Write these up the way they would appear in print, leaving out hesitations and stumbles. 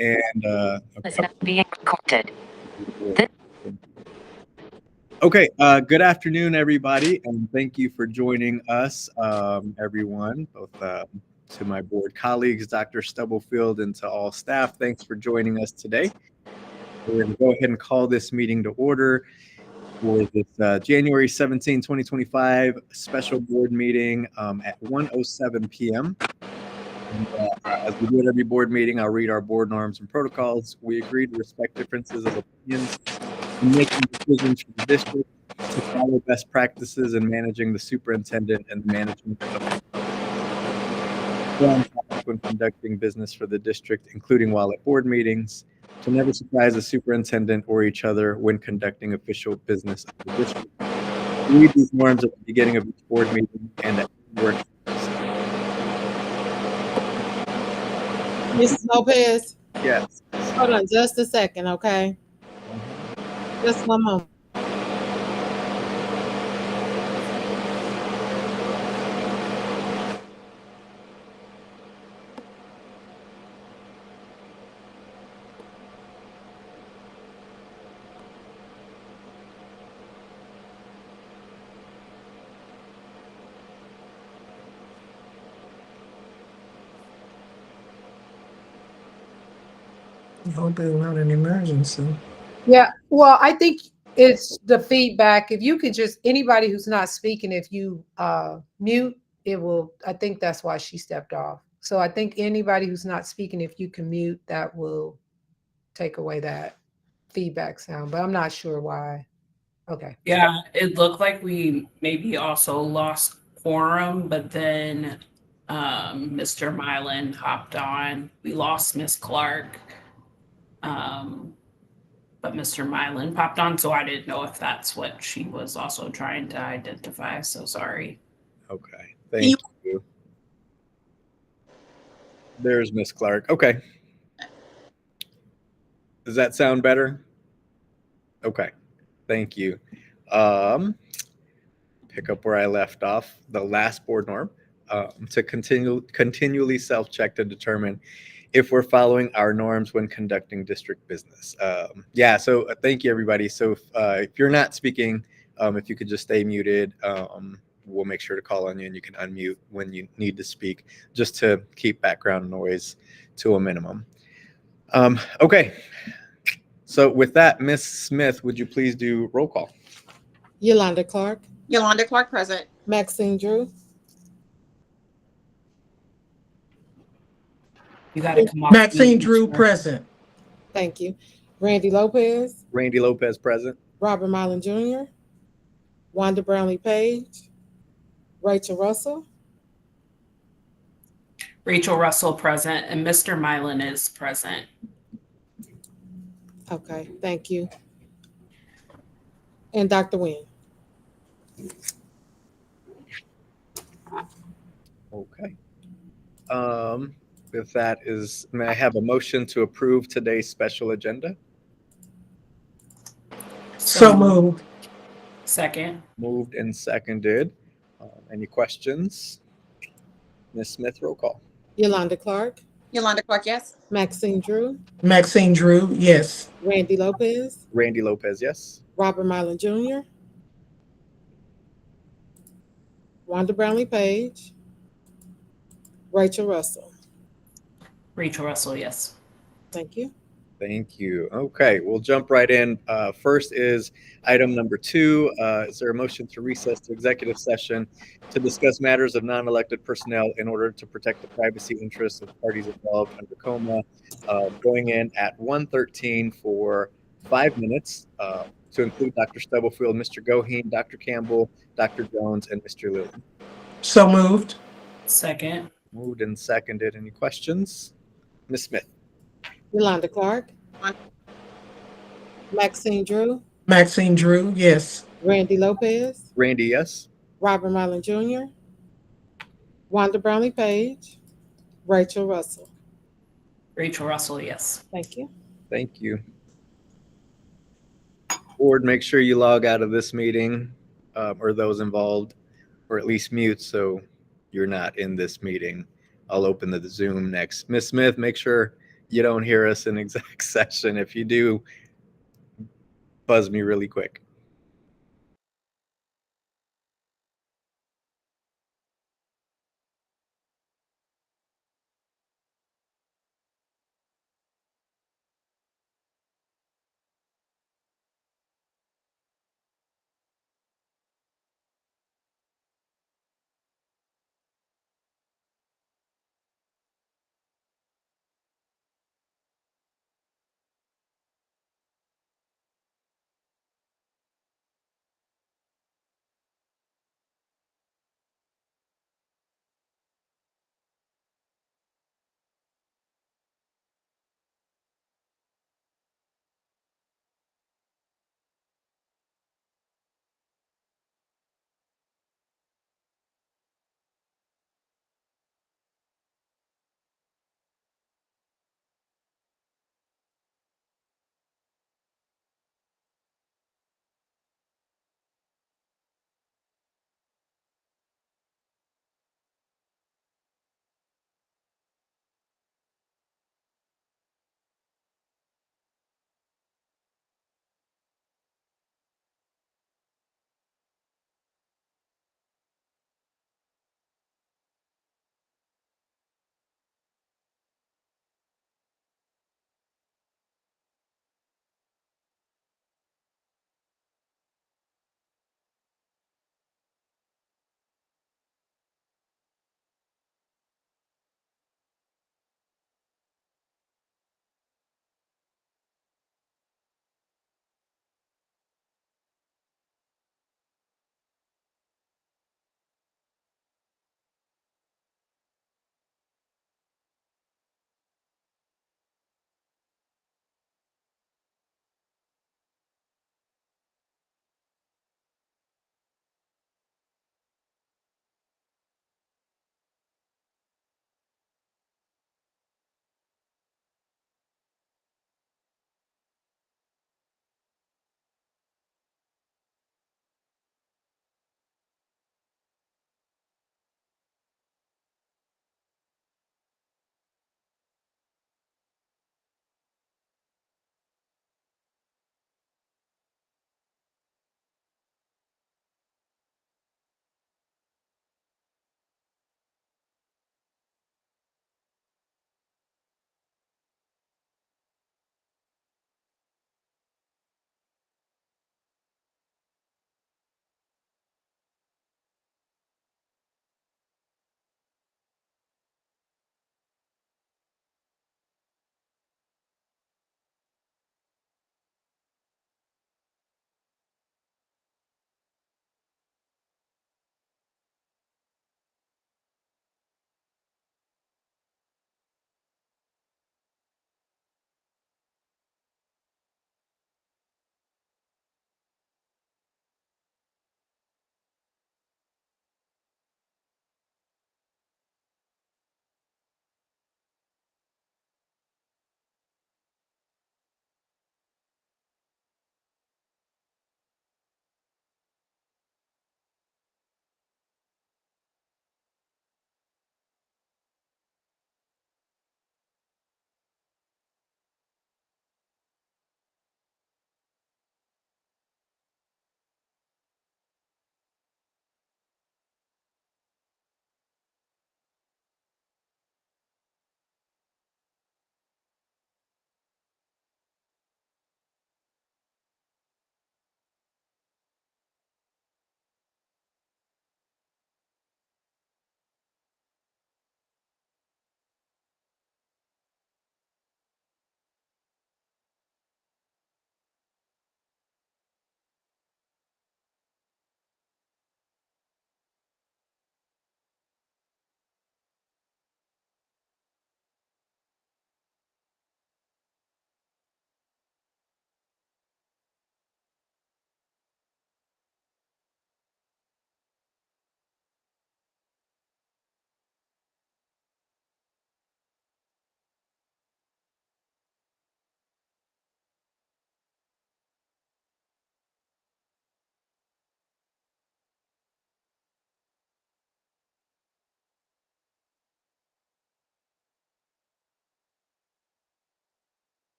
And Listen being recorded. okay, good afternoon, everybody, and thank you for joining us, everyone, both to my board colleagues, Dr. Stubblefield, and to all staff. Thanks for joining us today. We're going to go ahead and call this meeting to order for this January 17, 2025 special board meeting at 1:07 p.m. And, as we do at every board meeting, I'll read our board norms and protocols. We agree to respect differences of opinions in making decisions for the district, to follow best practices in managing the superintendent and the management of when conducting business for the district, including while at board meetings, to never surprise the superintendent or each other when conducting official business of the district. We read these norms at the beginning of each board meeting and at work. Mrs. Lopez, Yes. hold on just a second, okay? Just one moment. I hope it's not an emergency. Yeah, well, I think it's the feedback. If you could just, anybody who's not speaking, if you mute, it will, I think that's why she stepped off. So I think anybody who's not speaking, if you can mute, that will take away that feedback sound, but I'm not sure why. Okay. Yeah, it looked like we maybe also lost quorum, but then Mr. Mylan hopped on. We lost Miss Clark, but Mr. Mylan popped on, so I didn't know if that's what she was also trying to identify. So sorry. Okay. Thank you. There's Miss Clark. Okay. Does that sound better? Okay. Thank you. Pick up where I left off. The last board norm to continually self-check to determine if we're following our norms when conducting district business. Yeah. So thank you, everybody. So if you're not speaking, if you could just stay muted, we'll make sure to call on you, and you can unmute when you need to speak, just to keep background noise to a minimum. Okay. So with that, Ms. Smith, would you please do roll call? Yolanda Clark, Yolanda Clark, present. Maxine Drew, You got to come off. Maxine mute, Drew sir. present. thank you. Randy Lopez, Randy Lopez present. Robert Mylan Jr., Wanda Brownlee Page, Rachel Russell, Rachel Russell present, and Mr. Mylan is present. okay, thank you. And Dr. Nguyen. Okay. If that is, may I have a motion to approve today's special agenda? So moved. Second. Moved and seconded. Any questions? Ms. Smith, roll call. Yolanda Clark, Yolanda Clark, yes. Maxine Drew, Maxine Drew, yes. Randy Lopez, Randy Lopez, yes. Robert Mylan Jr., Wanda Brownlee Page, Rachel Russell. Rachel Russell, yes. Thank you. Thank you. Okay, we'll jump right in. First is item number 2. Is there a motion to recess to executive session to discuss matters of non-elected personnel in order to protect the privacy interests of parties involved under COMA, going in at 1:13 for 5 minutes, to include Dr. Stubblefield, Mr. Goheen, Dr. Campbell, Dr. Jones, and Mr. Lilly. So moved. Second. Moved and seconded. Any questions? Ms. Smith. Yolanda Clark, Maxine Drew, Maxine Drew, yes. Randy Lopez, Randy, yes. Robert Mylan Jr., Wanda Brownlee Page, Rachel Russell. Rachel Russell, yes. Thank you. Thank you. Board, make sure you log out of this meeting, or those involved, or at least mute so you're not in this meeting. I'll open the Zoom next. Ms. Smith, make sure you don't hear us in exec session. If you do, buzz me really quick.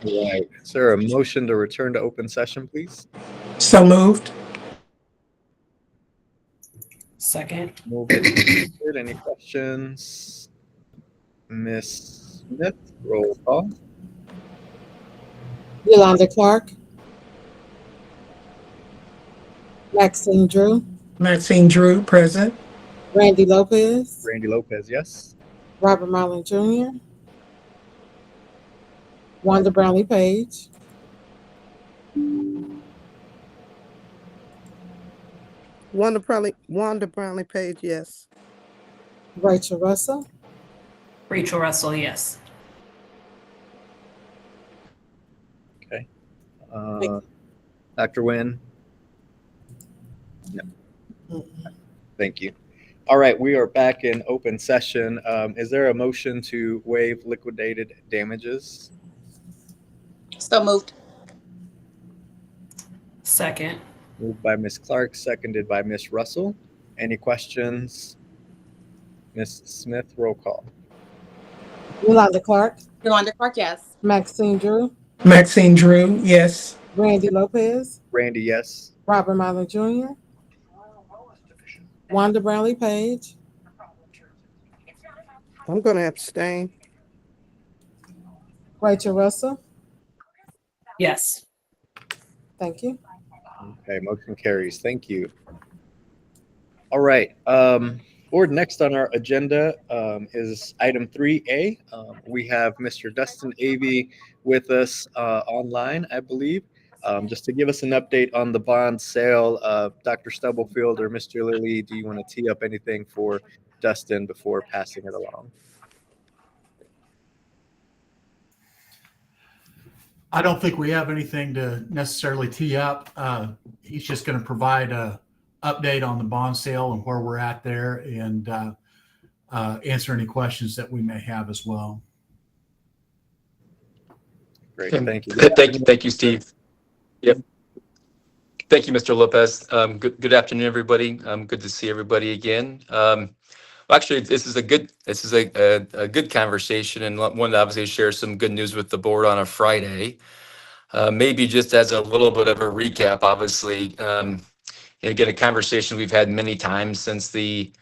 All right. Is there a motion to return to open session, please? So moved. Second. Move it. Any questions? Ms. Smith, roll call. Yolanda Clark. Maxine Drew. Maxine Drew, present. Randy Lopez. Randy Lopez, yes. Robert Marlin Jr. Wanda Brownlee Page. Wanda Brownlee Page, yes. Rachel Russell. Rachel Russell, yes. Dr. Nguyen? No. Thank you. All right, we are back in open session. Is there a motion to waive liquidated damages? So moved. Second. Moved by Ms. Clark, seconded by Ms. Russell. Any questions? Ms. Smith, roll call. Yolanda Clark. Yolanda Clark, yes. Maxine Drew. Maxine Drew, yes. Randy Lopez. Randy, yes. Robert Marlin Jr. Wanda Brownlee Page. I'm going to abstain. Rachel Russell. Yes. Thank you. Okay, motion carries. Thank you. All right. Board, next on our agenda is item 3A. We have Mr. Dustin Avey with us online, I believe. Just to give us an update on the bond sale, Dr. Stubblefield or Mr. Lilly, do you want to tee up anything for Dustin before passing it along? I don't think we have anything to necessarily tee up. He's just going to provide a update on the bond sale and where we're at there, and answer any questions that we may have as well. Great, thank you. Thank you, Steve. Yep. Thank you, Mr. Lopez. Good afternoon, everybody. Good to see everybody again. Actually, this is a good conversation, and wanted to obviously share some good news with the board on a Friday. Maybe just as a little bit of a recap, obviously, again, a conversation we've had many times since the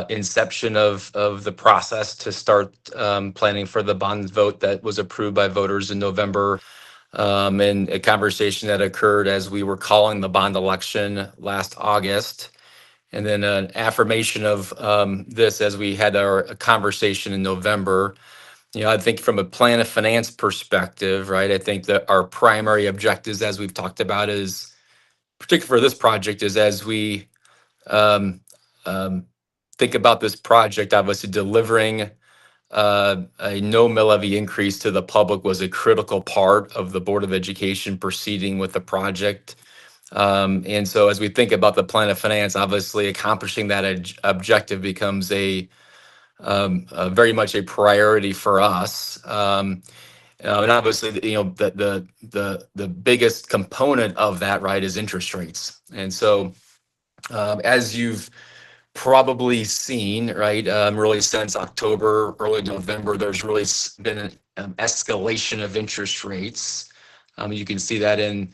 inception of the process to start planning for the bond vote that was approved by voters in November, and a conversation that occurred as we were calling the bond election last August. And then an affirmation of this as we had our conversation in November. I think from a plan of finance perspective, right, I think that our primary objectives, as we've talked about, is, particularly for this project, is as we think about this project, obviously delivering a no mill levy increase to the public was a critical part of the Board of Education proceeding with the project. And so as we think about the plan of finance, obviously accomplishing that objective becomes a very much a priority for us. And obviously, the biggest component of that, right, is interest rates. And so as you've probably seen, right, really since October, early November, there's really been an escalation of interest rates. You can see that in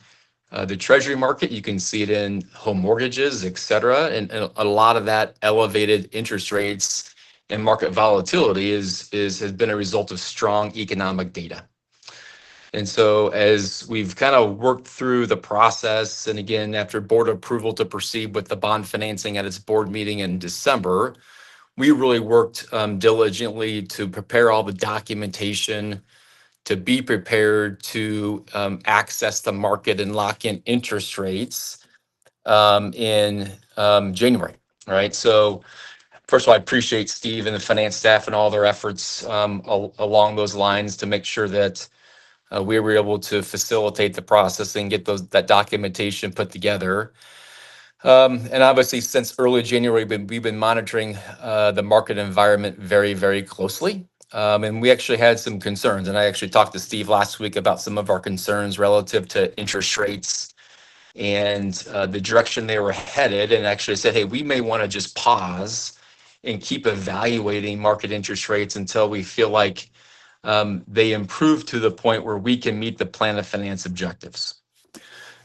the treasury market, you can see it in home mortgages, et cetera. And a lot of that elevated interest rates and market volatility has been a result of strong economic data. And so as we've kind of worked through the process, and again, after board approval to proceed with the bond financing at its board meeting in December, we really worked diligently to prepare all the documentation to be prepared to access the market and lock in interest rates in January, right? So first of all, I appreciate Steve and the finance staff and all their efforts along those lines to make sure that we were able to facilitate the process and get that documentation put together. And obviously, since early January, we've been monitoring the market environment very, very closely. And we actually had some concerns. And I actually talked to Steve last week about some of our concerns relative to interest rates and the direction they were headed, and actually said, hey, we may want to just pause and keep evaluating market interest rates until we feel like they improved to the point where we can meet the plan of finance objectives.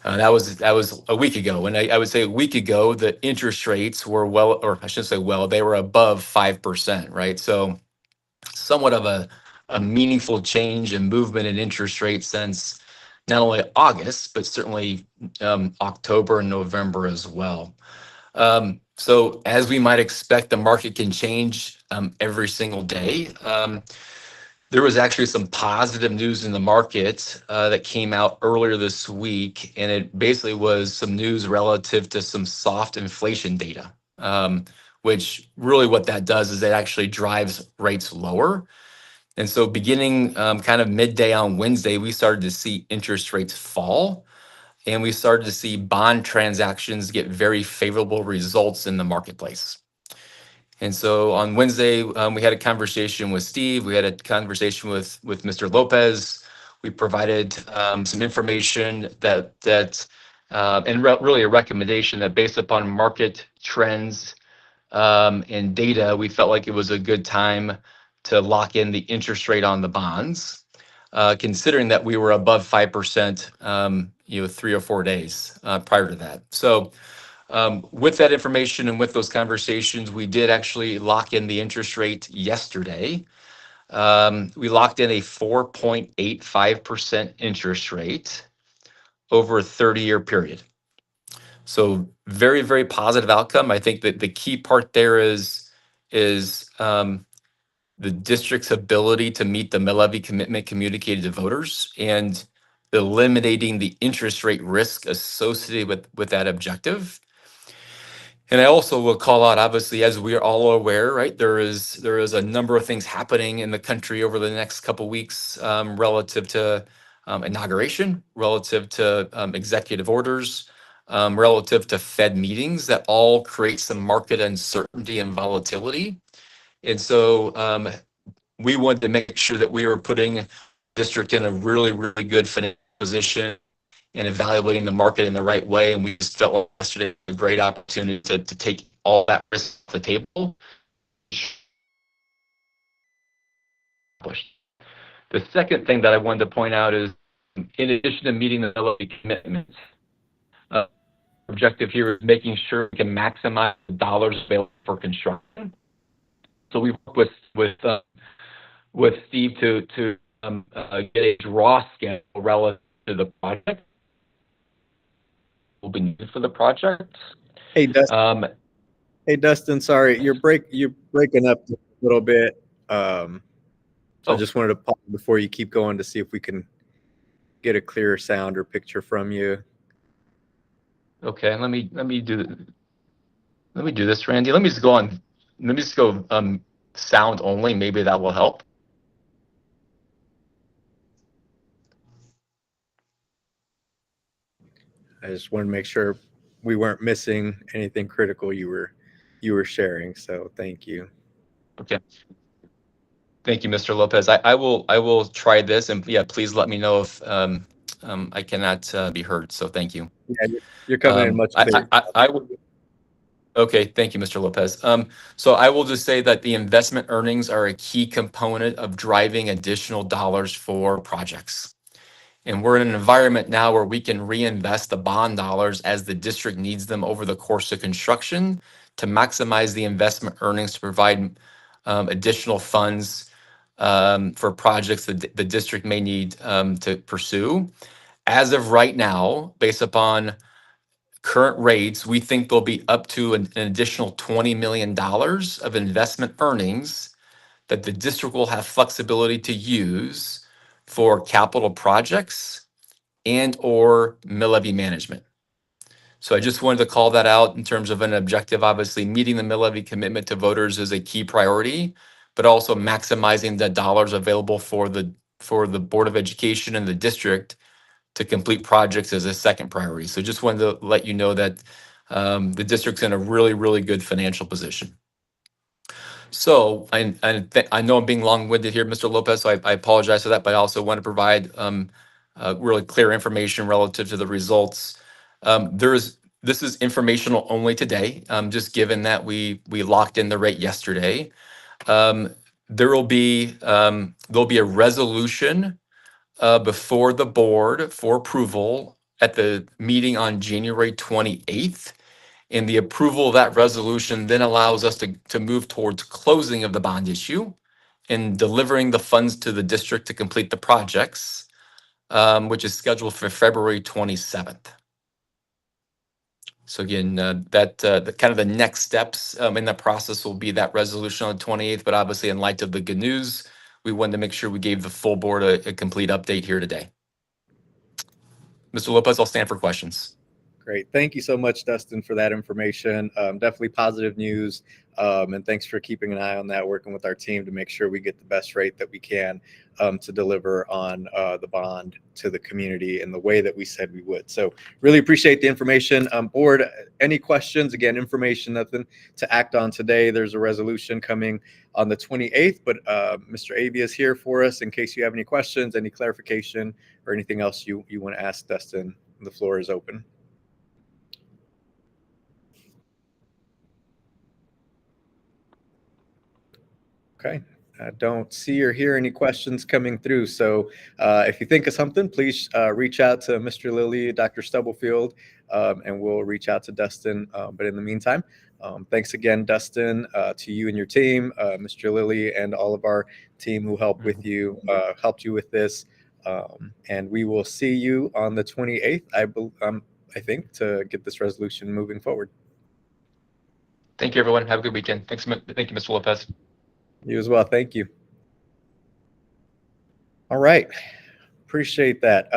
That was a week ago. And I would say a week ago, the interest rates were or I shouldn't say they were above 5%, right? So somewhat of a meaningful change and movement in interest rates since not only August, but certainly October and November as well. So as we might expect, the market can change every single day. There was actually some positive news in the market that came out earlier this week, and it basically was some news relative to some soft inflation data, which really what that does is it actually drives rates lower. And so beginning kind of midday on Wednesday, we started to see interest rates fall, and we started to see bond transactions get very favorable results in the marketplace. And so on Wednesday, we had a conversation with Steve. We had a conversation with Mr. Lopez. We provided some information really a recommendation that based upon market trends and data, we felt like it was a good time to lock in the interest rate on the bonds, considering that we were above 5%, 3 or 4 days prior to that. So with that information and with those conversations, we did actually lock in the interest rate yesterday. We locked in a 4.85% interest rate over a 30-year period. So very, very positive outcome. I think that the key part there is the district's ability to meet the mill levy commitment communicated to voters and eliminating the interest rate risk associated with that objective. And I also will call out, obviously, as we are all aware, right, there is a number of things happening in the country over the next couple of weeks relative to inauguration, relative to executive orders, relative to Fed meetings that all create some market uncertainty and volatility. And so we wanted to make sure that we were putting the district in a really, really good financial position and evaluating the market in the right way. And we just felt like yesterday was a great opportunity to take all that risk off the table. The second thing that I wanted to point out is, in addition to meeting the LLC commitments, objective here is making sure we can maximize the dollars available for construction. So we worked with Steve to get a draw schedule relative to the project. Will be needed for the project. Hey, Dustin. Sorry, you're breaking up a little bit. So I just wanted to pause before you keep going to see if we can get a clearer sound or picture from you. Okay, let me do this, Randy. Let me just go sound only. Maybe that will help. I just wanted to make sure we weren't missing anything critical you were sharing. So thank you. Okay. Thank you, Mr. Lopez. I will try this, and yeah, please let me know if I cannot be heard. So thank you. Yeah, you're coming in much better. I will. Okay, thank you, Mr. Lopez. So I will just say that the investment earnings are a key component of driving additional dollars for projects. And we're in an environment now where we can reinvest the bond dollars as the district needs them over the course of construction to maximize the investment earnings to provide additional funds for projects that the district may need to pursue. As of right now, based upon current rates, we think there'll be up to an additional $20 million of investment earnings that the district will have flexibility to use for capital projects and or mill levy management. So I just wanted to call that out in terms of an objective. Obviously, meeting the mill levy commitment to voters is a key priority, but also maximizing the dollars available for the Board of Education and the district to complete projects as a second priority. So just wanted to let you know that the district's in a really, really good financial position. So I know I'm being long-winded here, Mr. Lopez, so I apologize for that, but I also want to provide really clear information relative to the results. This is informational only today, just given that we locked in the rate yesterday. there'll be a resolution before the board for approval at the meeting on January 28th. And the approval of that resolution then allows us to move towards closing of the bond issue and delivering the funds to the district to complete the projects, which is scheduled for February 27th. So again, the kind of the next steps in the process will be that resolution on the 28th. But obviously, in light of the good news, we wanted to make sure we gave the full board a complete update here today. Mr. Lopez, I'll stand for questions. Great. Thank you so much, Dustin, for that information. Definitely positive news. And thanks for keeping an eye on that, working with our team to make sure we get the best rate that we can to deliver on the bond to the community in the way that we said we would. So really appreciate the information. Board, any questions? Again, information, nothing to act on today. There's a resolution coming on the 28th, but Mr. Avia is here for us in case you have any questions, any clarification, or anything else you want to ask Dustin. The floor is open. Okay, I don't see or hear any questions coming through. So if you think of something, please reach out to Mr. Lilly, Dr. Stubblefield, and we'll reach out to Dustin. But in the meantime, thanks again, Dustin, to you and your team, Mr. Lilly, and all of our team who helped with you, helped you with this. And we will see you on the 28th, I think, to get this resolution moving forward. Thank you, everyone. Have a good weekend. Thank you, Mr. Lopez. You as well. Thank you. All right. Appreciate that.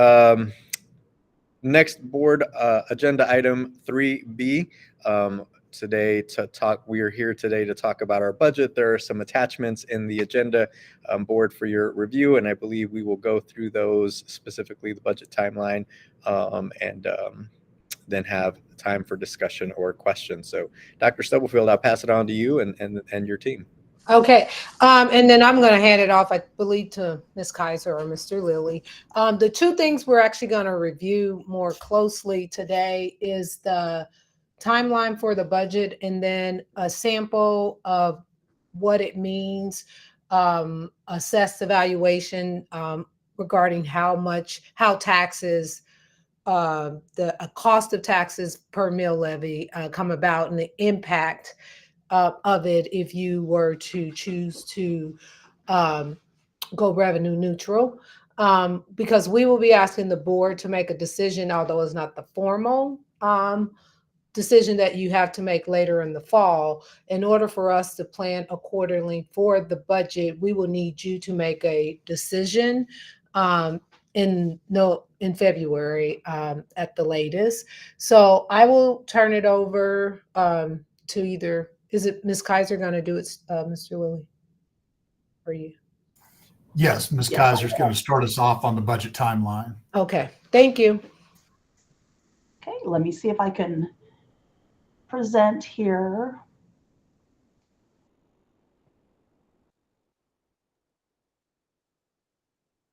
Next board agenda item 3B. Today to talk, we are here today to talk about our budget. There are some attachments in the agenda board for your review, and I believe we will go through those, specifically the budget timeline, and then have time for discussion or questions. So Dr. Stubblefield, I'll pass it on to you and your team. Okay, and then I'm going to hand it off, I believe, to Ms. Kaiser or Mr. Lilly. The two things we're actually going to review more closely today is the timeline for the budget and then a sample of what it means, assessed evaluation regarding how taxes, the cost of taxes per mill levy come about and the impact of it if you were to choose to go revenue neutral, because we will be asking the board to make a decision, although it's not the formal decision that you have to make later in the fall. In order for us to plan accordingly for the budget, we will need you to make a decision in February at the latest. So I will turn it over to either. Is it Ms. Kaiser going to do it, Mr. Lilly? Or you? Yes, Ms. Kaiser is going to start us off on the budget timeline. Okay, thank you. Okay, let me see if I can present here.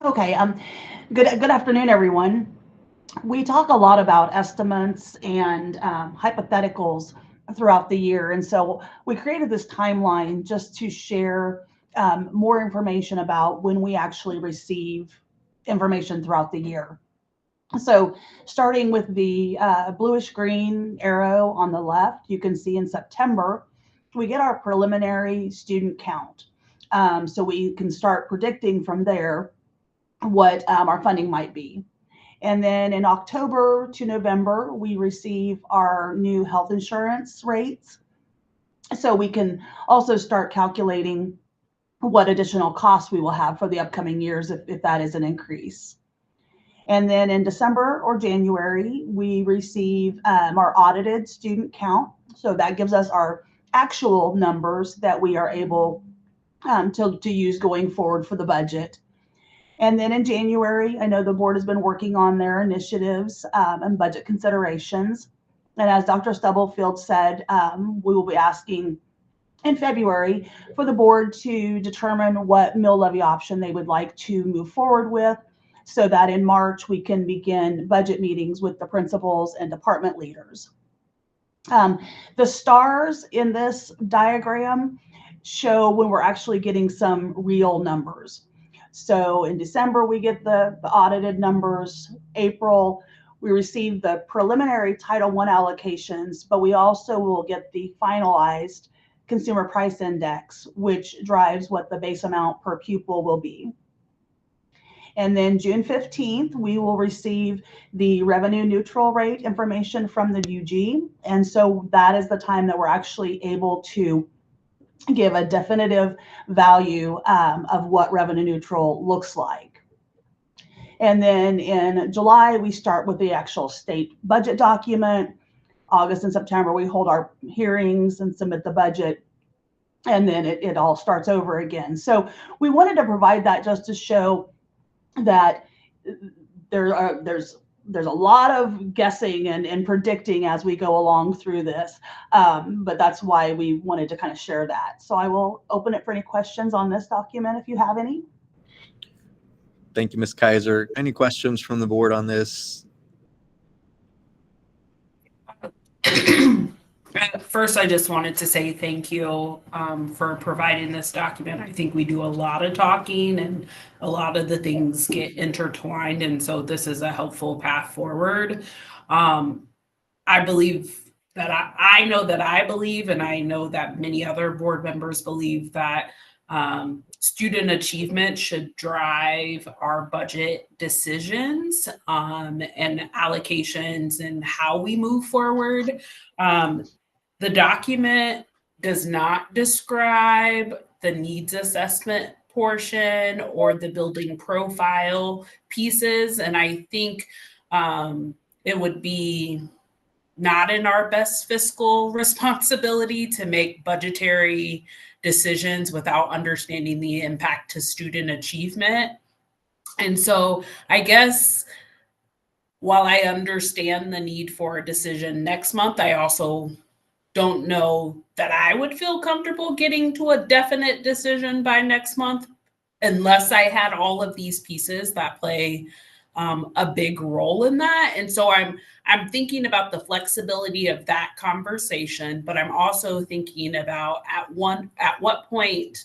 Okay, good afternoon, everyone. We talk a lot about estimates and hypotheticals throughout the year. And so we created this timeline just to share more information about when we actually receive information throughout the year. So starting with the bluish green arrow on the left, you can see in September, we get our preliminary student count. So we can start predicting from there what our funding might be. And then in October to November, we receive our new health insurance rates. So we can also start calculating what additional costs we will have for the upcoming years if that is an increase. And then in December or January, we receive our audited student count. So that gives us our actual numbers that we are able to use going forward for the budget. And then in January, I know the board has been working on their initiatives and budget considerations. And as Dr. Stubblefield said, we will be asking in February for the board to determine what mill levy option they would like to move forward with, so that in March we can begin budget meetings with the principals and department leaders. The stars in this diagram show when we're actually getting some real numbers. So in December, we get the audited numbers. April, we receive the preliminary Title I allocations, but we also will get the finalized Consumer Price Index, which drives what the base amount per pupil will be. And then June 15th, we will receive the revenue neutral rate information from the UG. And so that is the time that we're actually able to give a definitive value of what revenue neutral looks like. And then in July, we start with the actual state budget document. August and September, we hold our hearings and submit the budget. And then it all starts over again. So we wanted to provide that just to show that there's a lot of guessing and predicting as we go along through this. But that's why we wanted to kind of share that. So I will open it for any questions on this document if you have any. Thank you, Ms. Kaiser. Any questions from the board on this? First, I just wanted to say thank you for providing this document. I think we do a lot of talking and a lot of the things get intertwined. And so this is a helpful path forward. I believe that I know that I believe, and I know that many other board members believe that student achievement should drive our budget decisions and allocations and how we move forward. The document does not describe the needs assessment portion or the building profile pieces. And I think it would be not in our best fiscal responsibility to make budgetary decisions without understanding the impact to student achievement. And so I guess while I understand the need for a decision next month, I also don't know that I would feel comfortable getting to a definite decision by next month unless I had all of these pieces that play a big role in that. And so I'm thinking about the flexibility of that conversation, but I'm also thinking about at what point,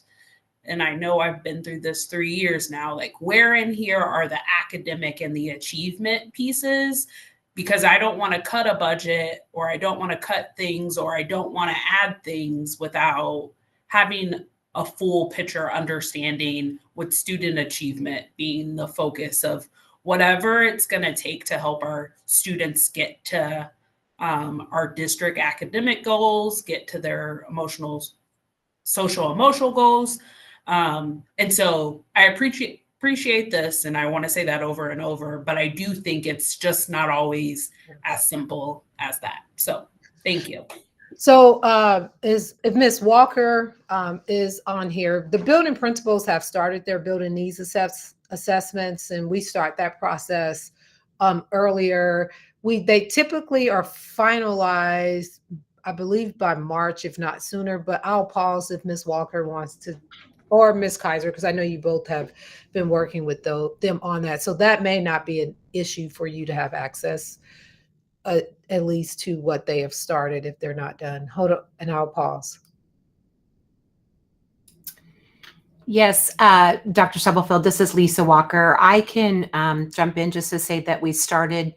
and I know I've been through this 3 years now, like where in here are the academic and the achievement pieces? Because I don't want to cut a budget, or I don't want to cut things, or I don't want to add things without having a full picture understanding, with student achievement being the focus of whatever it's going to take to help our students get to our district academic goals, get to their social emotional goals. And so I appreciate this, and I want to say that over and over, but I do think it's just not always as simple as that. So thank you. So if Ms. Walker is on here, the building principals have started their building needs assessments, and we start that process earlier. They typically are finalized, I believe, by March, if not sooner, but I'll pause if Ms. Walker wants to, or Ms. Kaiser, because I know you both have been working with them on that. So that may not be an issue for you to have access at least to what they have started if they're not done. Hold up, and I'll pause. Yes, Dr. Stubblefield, this is Lisa Walker. I can jump in just to say that we started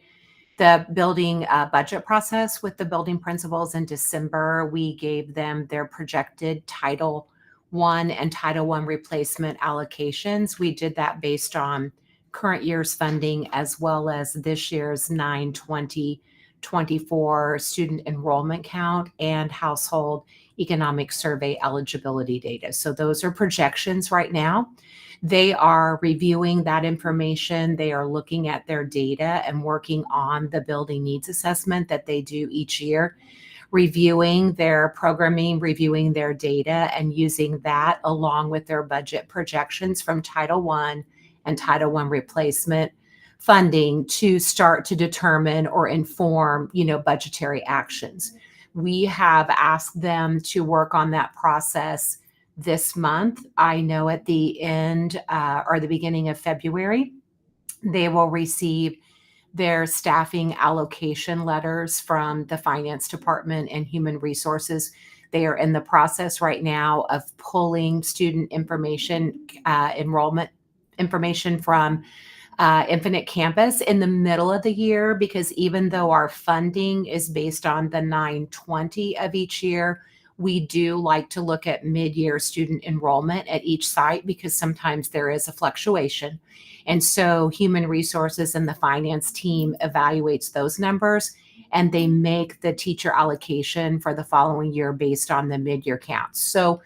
the building budget process with the building principals in December. We gave them their projected Title I and Title I replacement allocations. We did that based on current year's funding as well as this year's 9/20/24 student enrollment count and household economic survey eligibility data. So those are projections right now. They are reviewing that information. They are looking at their data and working on the building needs assessment that they do each year, reviewing their programming, reviewing their data, and using that along with their budget projections from Title I and Title I replacement funding to start to determine or inform, budgetary actions. We have asked them to work on that process this month. I know at the end or the beginning of February, they will receive their staffing allocation letters from the finance department and human resources. They are in the process right now of pulling student information, enrollment information from Infinite Campus in the middle of the year, because even though our funding is based on the 9/20 of each year, we do like to look at mid-year student enrollment at each site because sometimes there is a fluctuation. And so Human Resources and the finance team evaluates those numbers, and they make the teacher allocation for the following year based on the mid-year counts. So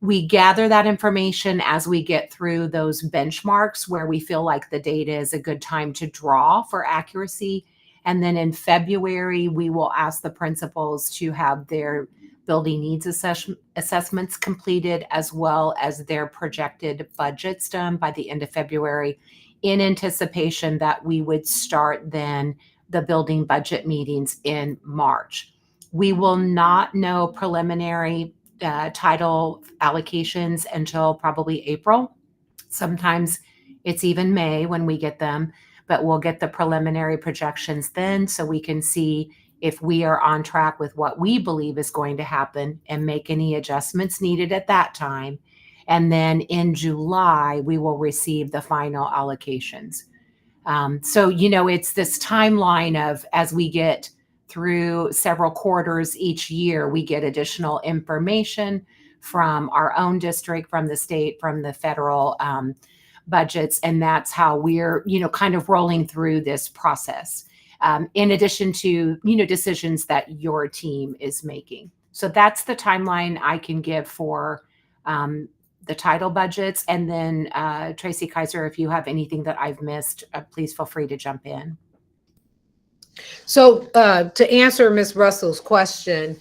we gather that information as we get through those benchmarks where we feel like the data is a good time to draw for accuracy. And then in February, we will ask the principals to have their building needs assessments completed, as well as their projected budgets done by the end of February, in anticipation that we would start then the building budget meetings in March. We will not know preliminary title allocations until probably April. Sometimes it's even May when we get them, but we'll get the preliminary projections then so we can see if we are on track with what we believe is going to happen and make any adjustments needed at that time. And then in July, we will receive the final allocations. So, it's this timeline of as we get through several quarters each year, we get additional information from our own district, from the state, from the federal budgets. And that's how we're, kind of rolling through this process, in addition to, decisions that your team is making. So that's the timeline I can give for the title budgets. And then Tracy Kaiser, if you have anything that I've missed, please feel free to jump in. So to answer Ms. Russell's question,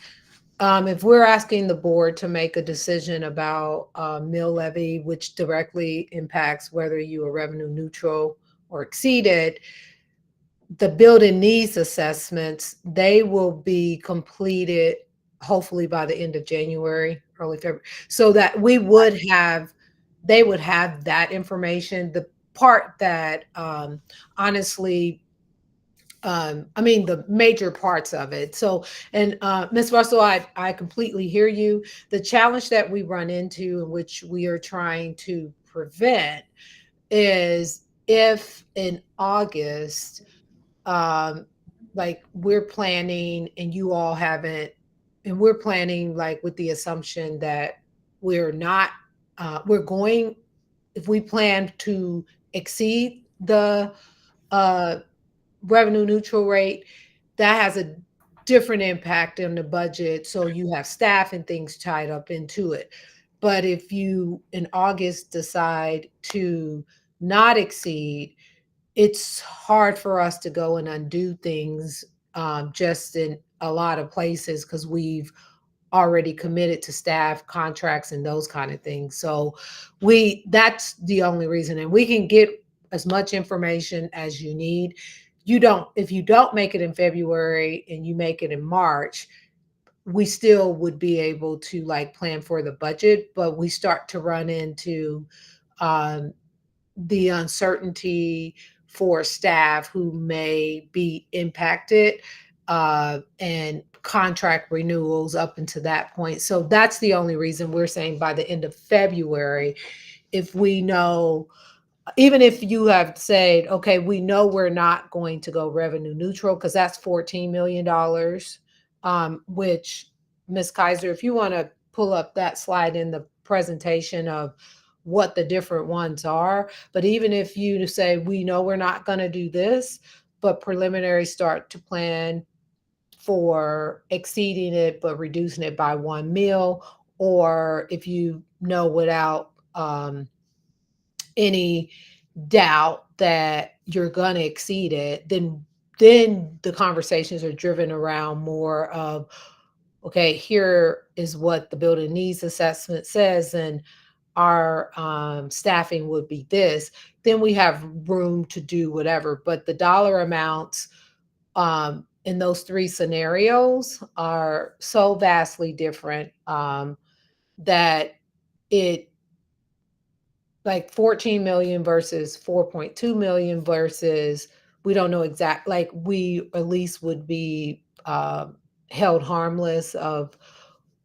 if we're asking the board to make a decision about mill levy, which directly impacts whether you are revenue neutral or exceeded, the building needs assessments, they will be completed hopefully by the end of January, early February, so that they would have that information. The part that honestly, the major parts of it. So, and Ms. Russell, I completely hear you. The challenge that we run into, in which we are trying to prevent, is if in August, like we're planning and you all haven't, and we're planning like with the assumption that we're not, if we plan to exceed the revenue neutral rate, that has a different impact on the budget. So you have staff and things tied up into it. But if you in August decide to not exceed, it's hard for us to go and undo things just in a lot of places because we've already committed to staff contracts and those kind of things. So that's the only reason. And we can get as much information as you need. If you don't make it in February and you make it in March, we still would be able to plan for the budget, but we start to run into the uncertainty for staff who may be impacted and contract renewals up until that point. So that's the only reason we're saying by the end of February, if we know, even if you have said, okay, we know we're not going to go revenue neutral because that's $14 million, which Ms. Kaiser, if you want to pull up that slide in the presentation of what the different ones are. But even if you say, we know we're not going to do this, but preliminary start to plan for exceeding it, but reducing it by 1 mil, or if you know without any doubt that you're going to exceed it, then the conversations are driven around more of, okay, here is what the building needs assessment says, and our staffing would be this. Then we have room to do whatever. But the dollar amounts in those three scenarios are so vastly different that it, like 14 million versus 4.2 million versus we don't know exact, we at least would be held harmless of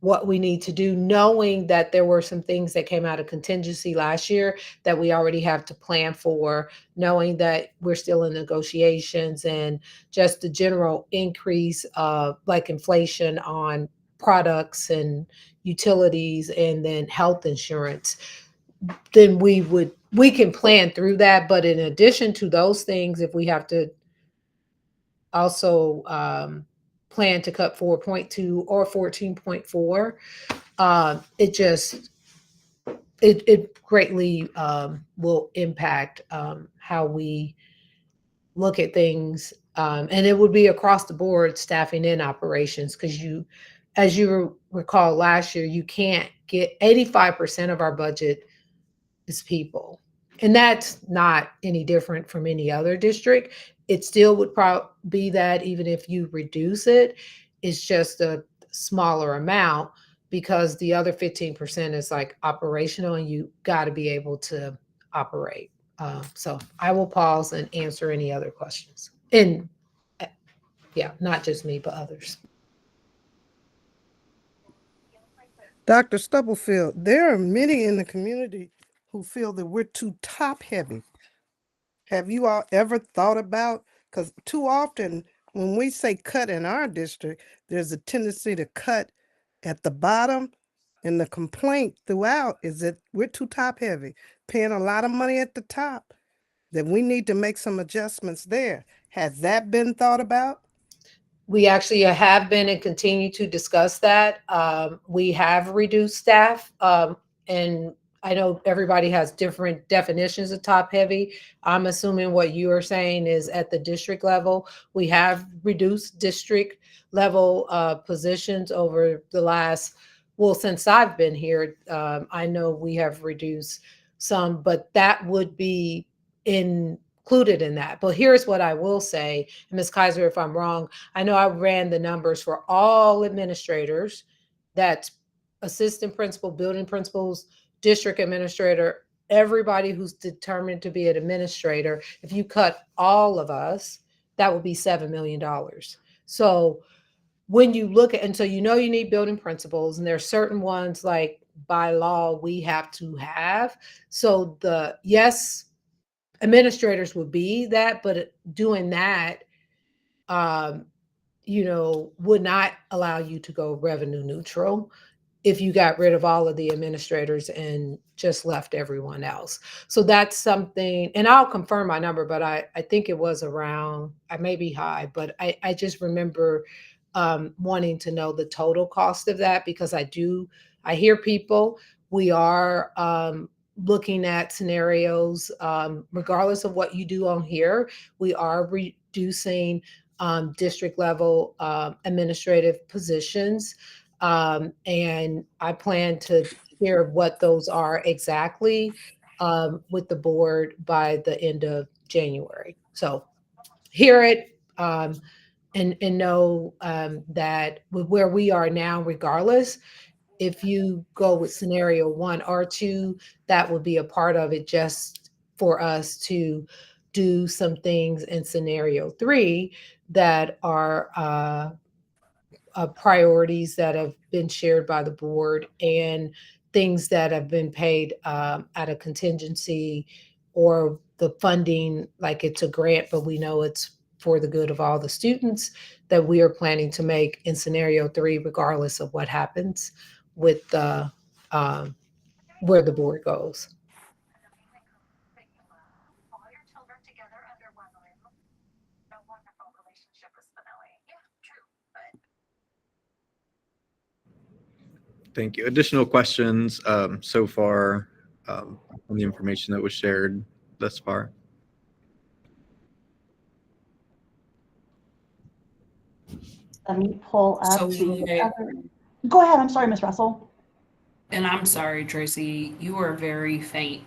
what we need to do, knowing that there were some things that came out of contingency last year that we already have to plan for, knowing that we're still in negotiations, and just the general increase of like inflation on products and utilities and then health insurance, then we can plan through that. But in addition to those things, if we have to also plan to cut 4.2 or 14.4, it greatly will impact how we look at things. And it would be across the board, staffing in operations, because as you recall last year, you can't get 85% of our budget is people. And that's not any different from any other district. It still would be that even if you reduce it, it's just a smaller amount, because the other 15% is like operational, and you got to be able to operate. So I will pause and answer any other questions. And yeah, not just me, but others. Dr. Stubblefield, there are many in the community who feel that we're too top heavy. Have you all ever thought about, because too often when we say cut in our district, there's a tendency to cut at the bottom, and the complaint throughout is that we're too top heavy, paying a lot of money at the top, that we need to make some adjustments there. Has that been thought about? We actually have been and continue to discuss that. We have reduced staff, and I know everybody has different definitions of top heavy. I'm assuming what you are saying is at the district level. We have reduced district level positions over the last, well, since I've been here. I know we have reduced some, but that would be included in that. But here's what I will say, and Ms. Kaiser, if I'm wrong, I know I ran the numbers for all administrators, that's assistant principal, building principals, district administrator, everybody who's determined to be an administrator. If you cut all of us, that would be $7 million. So when you look at, and so you need building principals, and there's certain ones like by law we have to have. So yes, administrators would be that, but doing that, would not allow you to go revenue neutral if you got rid of all of the administrators and just left everyone else. So that's something, and I'll confirm my number, but I think it was around, I may be high, but I just remember wanting to know the total cost of that, because I hear people, we are looking at scenarios, regardless of what you do on here, we are reducing district level administrative positions. And I plan to hear what those are exactly with the board by the end of January. So hear it and know that with where we are now, regardless, if you go with scenario 1 or 2, that would be a part of it, just for us to do some things in scenario 3 that are priorities that have been shared by the board, and things that have been paid out of contingency, or the funding, like it's a grant, but we know it's for the good of all the students, that we are planning to make in scenario 3, regardless of what happens with the where the board goes. Thank you. Additional questions so far on the information that was shared thus far? Let me pull up So, the other. Go ahead. I'm sorry, Ms. Russell. And I'm sorry, Tracy, you were very faint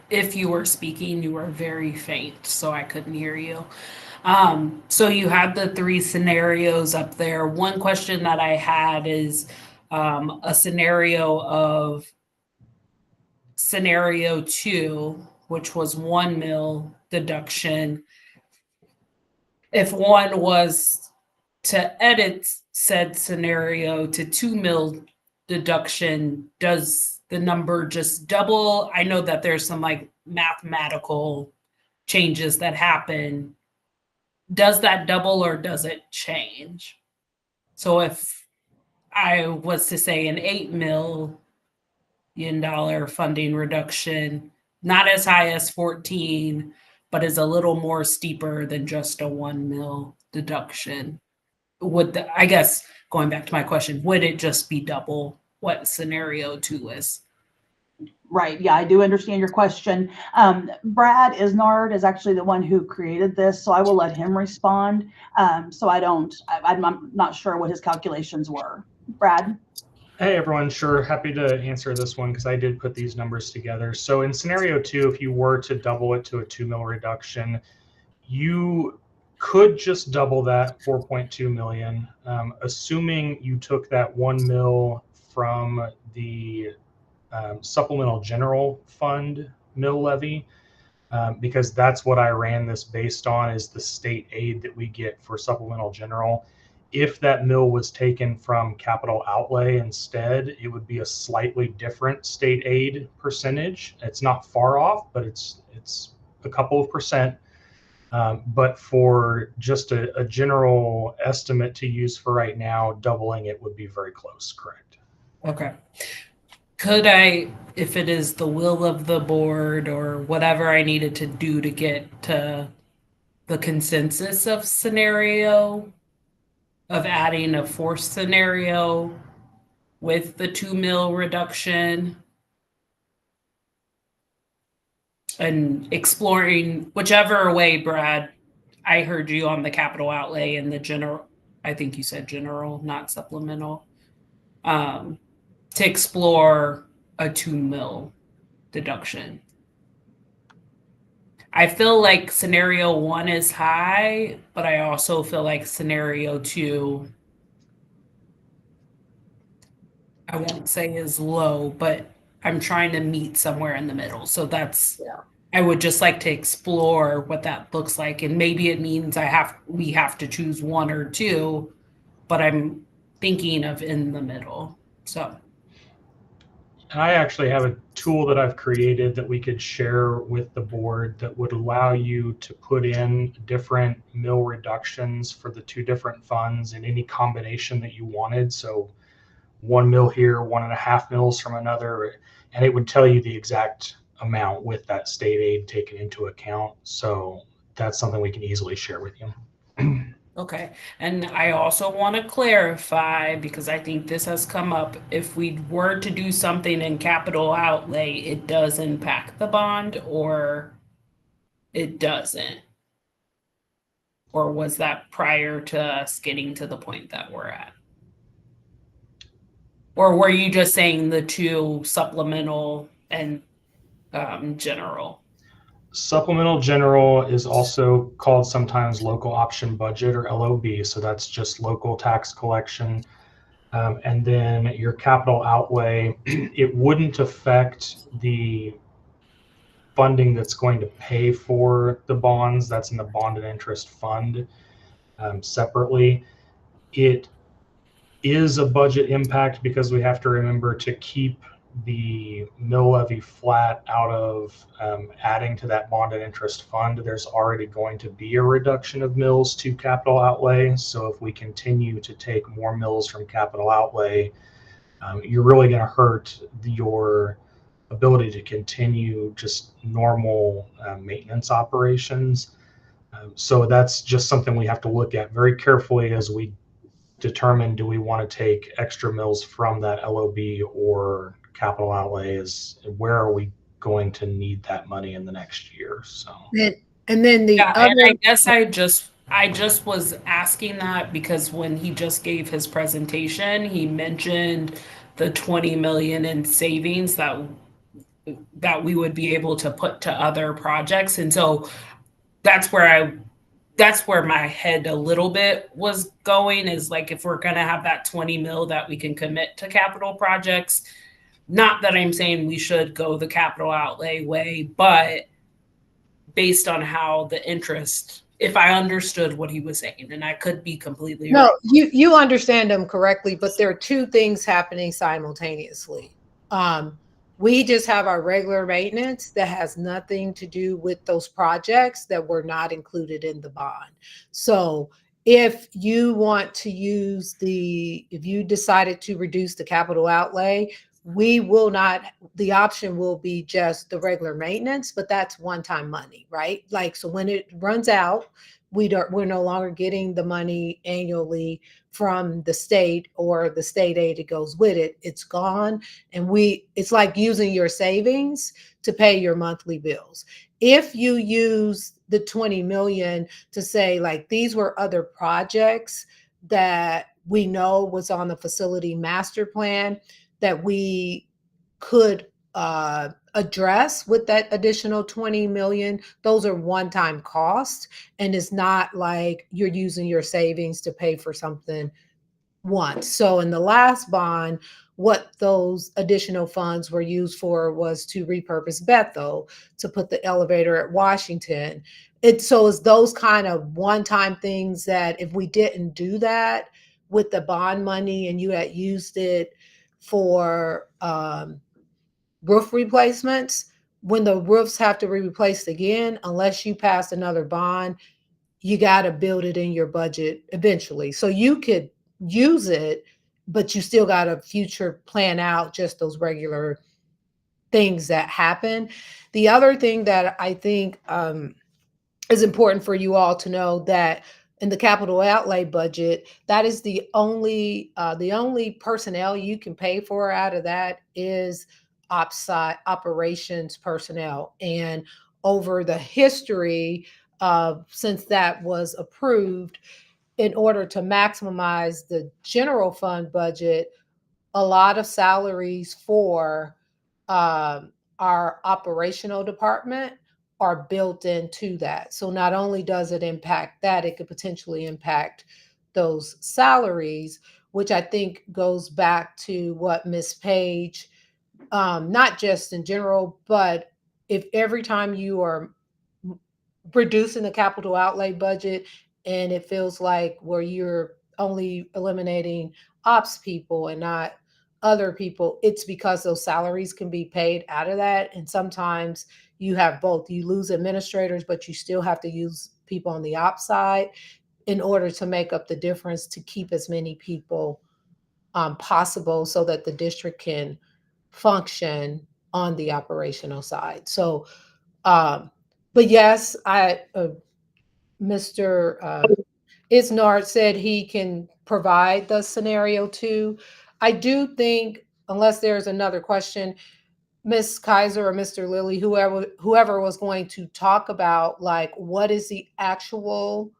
if you were speaking, you were very faint, so I couldn't hear you. So you had the 3 scenarios up there. One question that I had is a scenario of scenario 2, which was 1 mil deduction. If one was to edit said scenario to 2 mil deduction, does the number just double? I know that there's some like mathematical changes that happen. Does that double or does it change? So if I was to say an $8 million funding reduction, not as high as 14, but is a little more steeper than just a 1 mil deduction. I guess going back to my question, would it just be double what scenario 2 is? Right. Yeah, I do understand your question. Brad Isnard is actually the one who created this, so I will let him respond. I'm not sure what his calculations were. Brad? Hey, everyone. Sure. Happy to answer this one because I did put these numbers together. So in scenario 2, if you were to double it to a 2 mil reduction, you could just double that 4.2 million, assuming you took that 1 mil from the supplemental general fund mill levy, because that's what I ran this based on, is the state aid that we get for supplemental general. If that mill was taken from capital outlay instead, it would be a slightly different state aid percentage. It's not far off, but it's a couple of percent. But for just a general estimate to use for right now, doubling it would be very close, correct? Okay. Could I, if it is the will of the board or whatever I needed to do to get to the consensus of scenario, of adding a fourth scenario with the 2 mil reduction and exploring whichever way, Brad, I heard you on the capital outlay and the general, I think you said general, not supplemental, to explore a 2 mil deduction. I feel like scenario 1 is high, but I also feel like scenario 2, I won't say is low, but I'm trying to meet somewhere in the middle. So that's, I would just like to explore what that looks like. And maybe it means we have to choose 1 or 2, but I'm thinking of in the middle. So. And I actually have a tool that I've created that we could share with the board that would allow you to put in different mill reductions for the 2 different funds in any combination that you wanted. So 1 mil here, 1.5 mils from another, and it would tell you the exact amount with that state aid taken into account. So that's something we can easily share with you. Okay. And I also want to clarify, because I think this has come up, if we were to do something in capital outlay, it does impact the bond or it doesn't? Or was that prior to us getting to the point that we're at? Or were you just saying the 2 supplemental and general? Supplemental general is also called sometimes local option budget, or LOB. So that's just local tax collection. And then your capital outlay, it wouldn't affect the funding that's going to pay for the bonds. That's in the bond and interest fund separately. It is a budget impact because we have to remember to keep the mill levy flat out of adding to that bond and interest fund. There's already going to be a reduction of mills to capital outlay. So if we continue to take more mills from capital outlay, you're really going to hurt your ability to continue just normal maintenance operations. So that's just something we have to look at very carefully as we determine, do we want to take extra mills from that LOB or capital outlay? Is where are we going to need that money in the next year? So and then the other, and I guess I just was asking that because when he just gave his presentation, he mentioned the 20 million in savings that we would be able to put to other projects. And so that's where my head a little bit was going, is like, if we're going to have that 20 mil that we can commit to capital projects, not that I'm saying we should go the capital outlay way, but based on how the interest if I understood what he was saying, and I could be completely No, wrong. you understand them correctly, but there are two things happening simultaneously. We just have our regular maintenance that has nothing to do with those projects that were not included in the bond. So if you want to use if you decided to reduce the capital outlay, we will not, the option will be just the regular maintenance, but that's one-time money, right? Like, so when it runs out, we're no longer getting the money annually from the state or the state aid that goes with it. It's gone. And it's like using your savings to pay your monthly bills. If you use the 20 million to say, like, these were other projects that we know was on the facility master plan that we could address with that additional 20 million, those are one-time costs. And it's not like you're using your savings to pay for something once. So in the last bond, what those additional funds were used for was to repurpose Bethel, to put the elevator at Washington. So it's those kind of one-time things that if we didn't do that with the bond money and you had used it for roof replacements, when the roofs have to be replaced again, unless you pass another bond, you got to build it in your budget eventually. So you could use it, but you still got to future plan out just those regular things that happen. The other thing that I think is important for you all to know, that in the capital outlay budget, that is the only personnel you can pay for out of that is operations personnel. And over the history of since that was approved, in order to maximize the general fund budget, a lot of salaries for our operational department are built into that. So not only does it impact that, it could potentially impact those salaries, which I think goes back to what Ms. Page, not just in general, but if every time you are reducing the capital outlay budget and it feels like where you're only eliminating ops people and not other people, it's because those salaries can be paid out of that. And sometimes you have both. You lose administrators, but you still have to use people on the ops side in order to make up the difference to keep as many people possible so that the district can function on the operational side. So, but yes, Mr. Isnard said he can provide the scenario too. I do think, unless there's another question, Ms. Kaiser or Mr. Lilly, whoever was going to talk about, like, what is the actual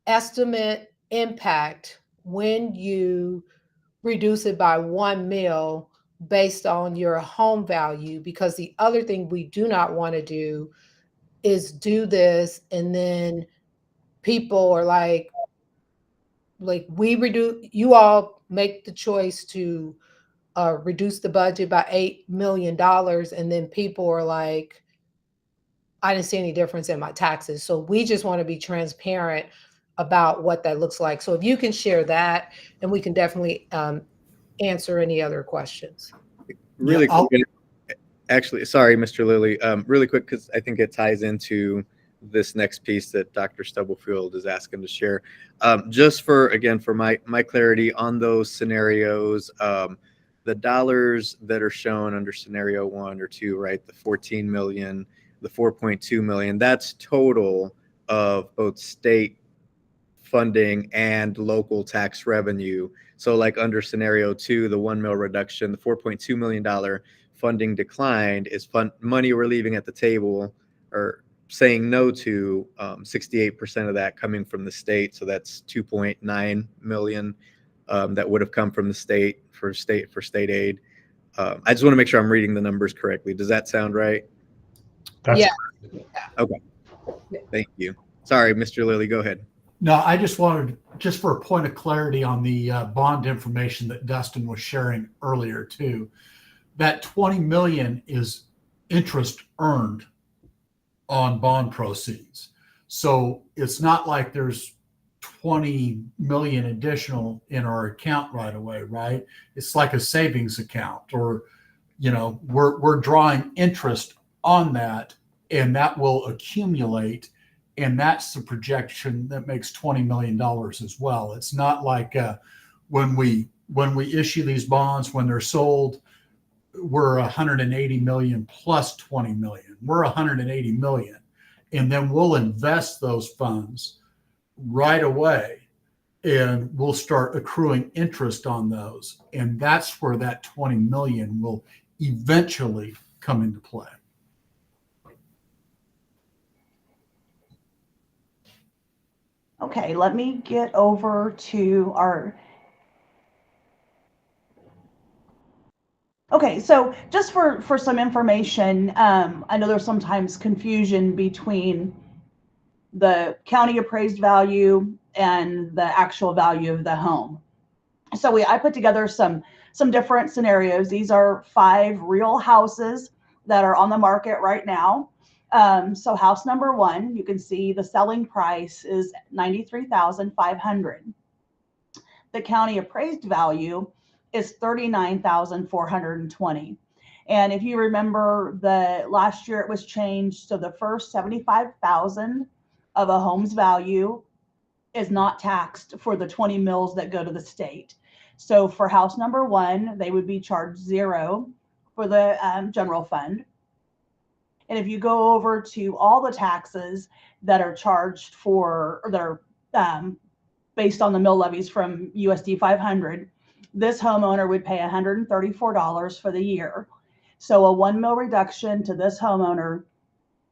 estimate impact when you reduce it by 1 mil based on your home value? Because the other thing we do not want to do is do this and then people are like we reduce, you all make the choice to reduce the budget by $8 million, and then people are like, I didn't see any difference in my taxes. So we just want to be transparent about what that looks like. So if you can share that, and we can definitely answer any other questions. Really quick. Actually, sorry, Mr. Lilly, really quick, because I think it ties into this next piece that Dr. Stubblefield is asking to share. Just for my clarity on those scenarios, the dollars that are shown under scenario 1 or 2, right? The 14 million, the 4.2 million, that's total of both state funding and local tax revenue. So like under scenario 2, the 1 mil reduction, the $4.2 million funding declined is money we're leaving at the table or saying no to, 68% of that coming from the state. So that's 2.9 million that would have come from the state for state aid. I just want to make sure I'm reading the numbers correctly. Does that sound right? That's Okay. Thank you. Sorry, Mr. Lilly, go ahead. No, I just wanted, just for a point of clarity on the bond information that Dustin was sharing earlier too, that 20 million is interest earned on bond proceeds. So it's not like there's 20 million additional in our account right away, right? It's like a savings account, or, you know, we're drawing interest on that, and that will accumulate. And that's the projection that makes $20 million as well. It's not like when we issue these bonds, when they're sold, we're 180 million plus 20 million. We're 180 million. And then we'll invest those funds right away, and we'll start accruing interest on those. And that's where that 20 million will eventually come into play. Okay, let me get over to our. Okay, so just for some information, I know there's sometimes confusion between the county appraised value and the actual value of the home. So I put together some different scenarios. These are 5 real houses that are on the market right now. So house number 1, you can see the selling price is $93,500. The county appraised value is $39,420. And if you remember, the last year it was changed, so the first $75,000 of a home's value is not taxed for the 20 mills that go to the state. So for house number 1, they would be charged 0 for the general fund. And if you go over to all the taxes that are charged for, or that are based on the mill levies from USD 500, this homeowner would pay $134 for the year. So a 1 mil reduction to this homeowner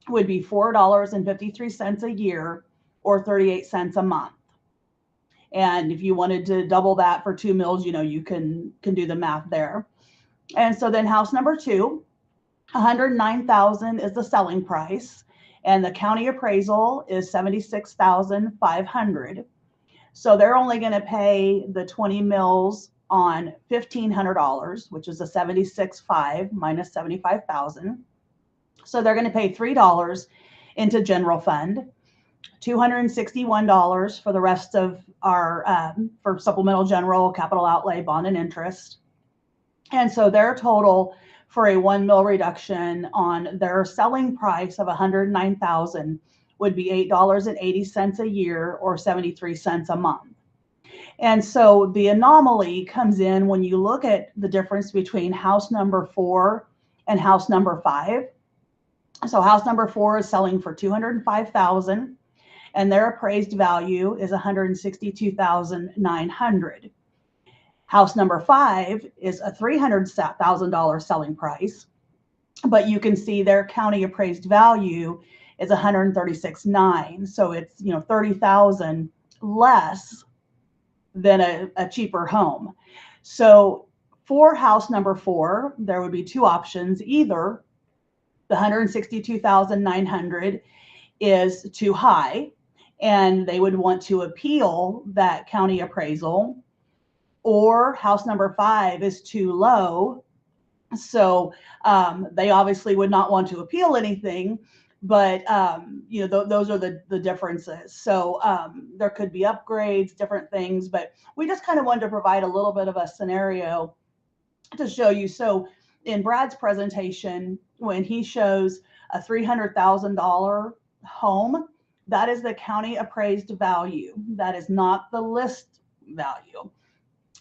would be $4.53 a year, or 38 cents a month. And if you wanted to double that for 2 mills, you know, you can do the math there. And so then house number 2, $109,000 is the selling price, and the county appraisal is $76,500. So they're only going to pay the 20 mills on $1,500, which is a $76,500 minus $75,000. So they're going to pay $3 into general fund, $261 for the rest of our for supplemental general, capital outlay, bond, and interest. And so their total for a 1 mil reduction on their selling price of $109,000 would be $8.80 a year, or 73 cents a month. And so the anomaly comes in when you look at the difference between house number 4 and house number 5. So house number 4 is selling for $205,000, and their appraised value is $162,900. House number 5 is a $300,000 selling price, but you can see their county appraised value is $136,900. So it's, you know, $30,000 less than a cheaper home. So for house number 4, there would be 2 options. Either the $162,900 is too high, and they would want to appeal that county appraisal, or house number 5 is too low. So they obviously would not want to appeal anything, but you know, those are the differences. So there could be upgrades, different things, but we just kind of wanted to provide a little bit of a scenario to show you. So in Brad's presentation, when he shows a $300,000 home, that is the county appraised value. That is not the list value.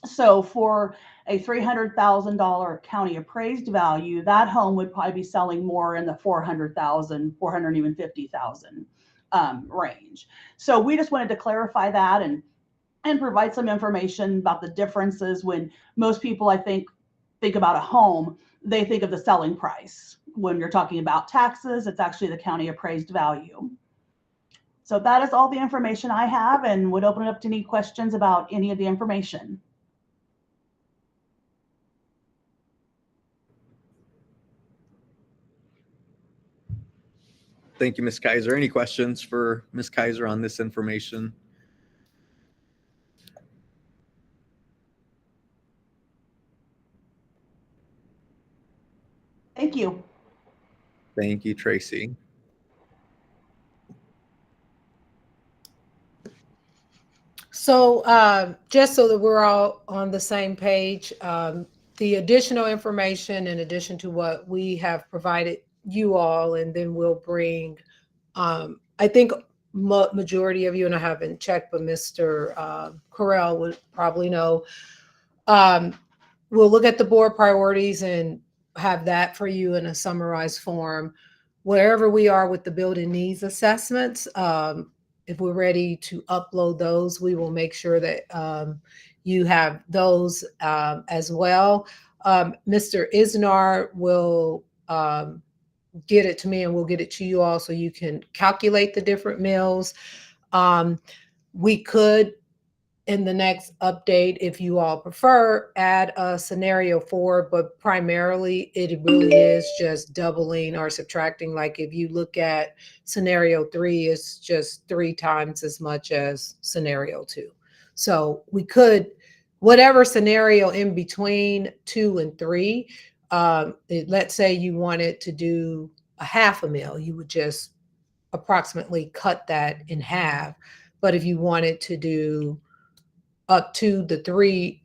So for a $300,000 county appraised value, that home would probably be selling more in the $400,000, $450,000 range. So we just wanted to clarify that and provide some information about the differences. When most people, I think about a home, they think of the selling price. When you're talking about taxes, it's actually the county appraised value. So that is all the information I have, and would open it up to any questions about any of the information. Thank you, Ms. Kaiser. Any questions for Ms. Kaiser on this information? Thank you. Thank you, Tracy. So just so that we're all on the same page, the additional information in addition to what we have provided you all, and then we'll bring, I think majority of you, and I haven't checked, but Mr. Correll would probably know. We'll look at the board priorities and have that for you in a summarized form. Wherever we are with the building needs assessments, if we're ready to upload those, we will make sure that you have those as well. Mr. Isnar will get it to me and we'll get it to you all so you can calculate the different mills. We could, in the next update, if you all prefer, add a scenario 4, but primarily it really is just doubling or subtracting. Like if you look at scenario 3, it's just 3 times as much as scenario 2. So we could, whatever scenario in between 2 and 3, let's say you wanted to do a half a mil, you would just approximately cut that in half. But if you wanted to do up to the 3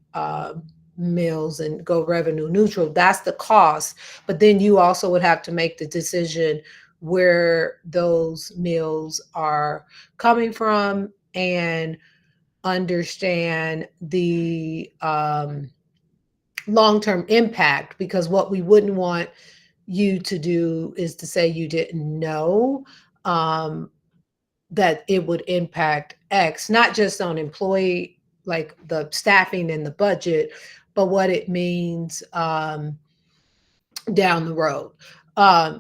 mills and go revenue neutral, that's the cost. But then you also would have to make the decision where those mills are coming from and understand the long-term impact, because what we wouldn't want you to do is to say you didn't know that it would impact X, not just on employee, like the staffing and the budget, but what it means down the road.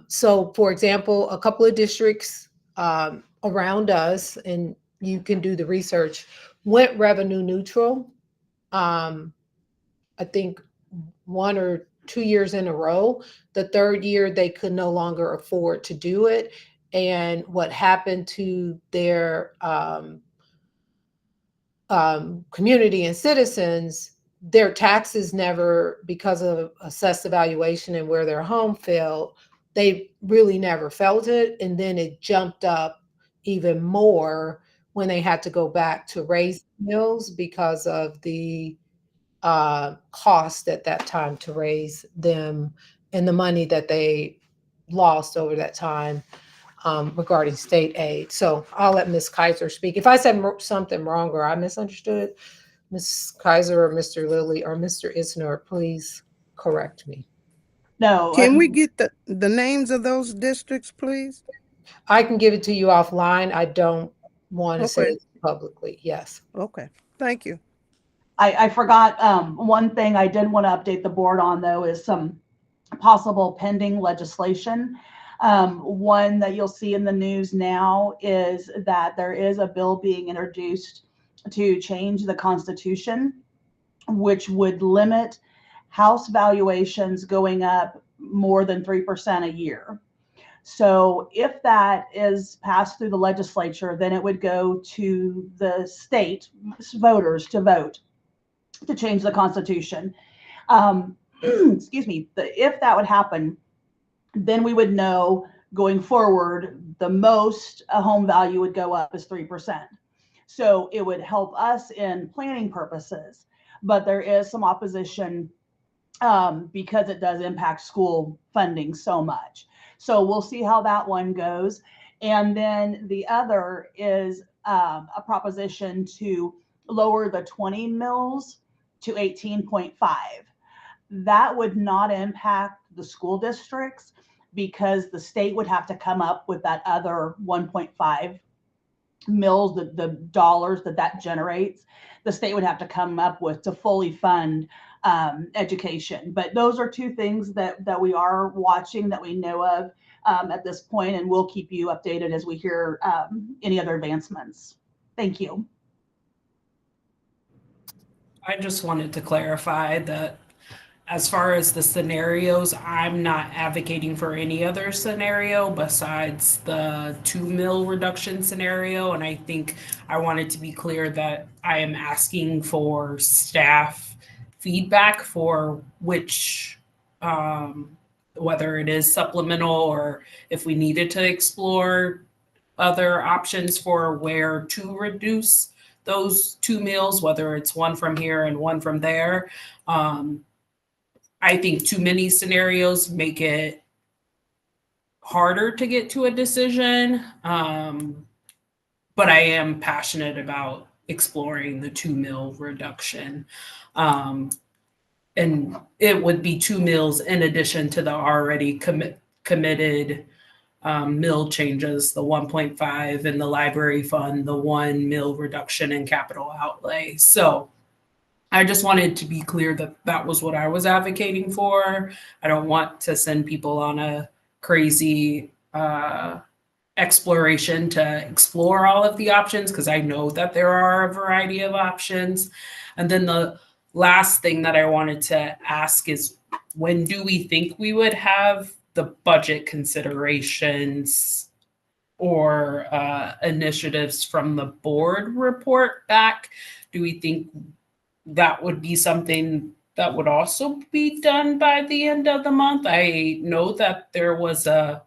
So for example, a couple of districts around us, and you can do the research, went revenue neutral. I think 1 or 2 years in a row. The third year, they could no longer afford to do it. And what happened to their community and citizens, their taxes never, because of assessed evaluation and where their home fell, they really never felt it. And then it jumped up even more when they had to go back to raise mills because of the cost at that time to raise them and the money that they lost over that time regarding state aid. So I'll let Ms. Kaiser speak. If I said something wrong or I misunderstood, Ms. Kaiser or Mr. Lilly or Mr. Isner, please correct me. No. Can we get the names of those districts, please? I can give it to you offline. I don't want to say it publicly. Yes. Okay. Thank you. I forgot one thing I did want to update the board on, though, is some possible pending legislation. One that you'll see in the news now is that there is a bill being introduced to change the Constitution, which would limit house valuations going up more than 3% a year. So if that is passed through the legislature, then it would go to the state voters to vote to change the Constitution. Excuse me. If that would happen, then we would know going forward, the most a home value would go up is 3%. So it would help us in planning purposes, but there is some opposition because it does impact school funding so much. So we'll see how that one goes. And then the other is a proposition to lower the 20 mills to 18.5. That would not impact the school districts because the state would have to come up with that other 1.5 mills, the dollars that generates. The state would have to come up with to fully fund education. But those are two things that we are watching, that we know of at this point, and we'll keep you updated as we hear any other advancements. Thank you. I just wanted to clarify that as far as the scenarios, I'm not advocating for any other scenario besides the 2 mil reduction scenario. And I think I wanted to be clear that I am asking for staff feedback for which, whether it is supplemental or if we needed to explore other options for where to reduce those two mills, whether it's one from here and one from there. I think too many scenarios make it harder to get to a decision. But I am passionate about exploring the 2 mil reduction. And it would be 2 mills in addition to the already committed mill changes, the 1.5 in the library fund, the 1 mil reduction in capital outlay. So I just wanted to be clear that that was what I was advocating for. I don't want to send people on a crazy exploration to explore all of the options, because I know that there are a variety of options. And then the last thing that I wanted to ask is, when do we think we would have the budget considerations or initiatives from the board report back? Do we think that would be something that would also be done by the end of the month? I know that there was a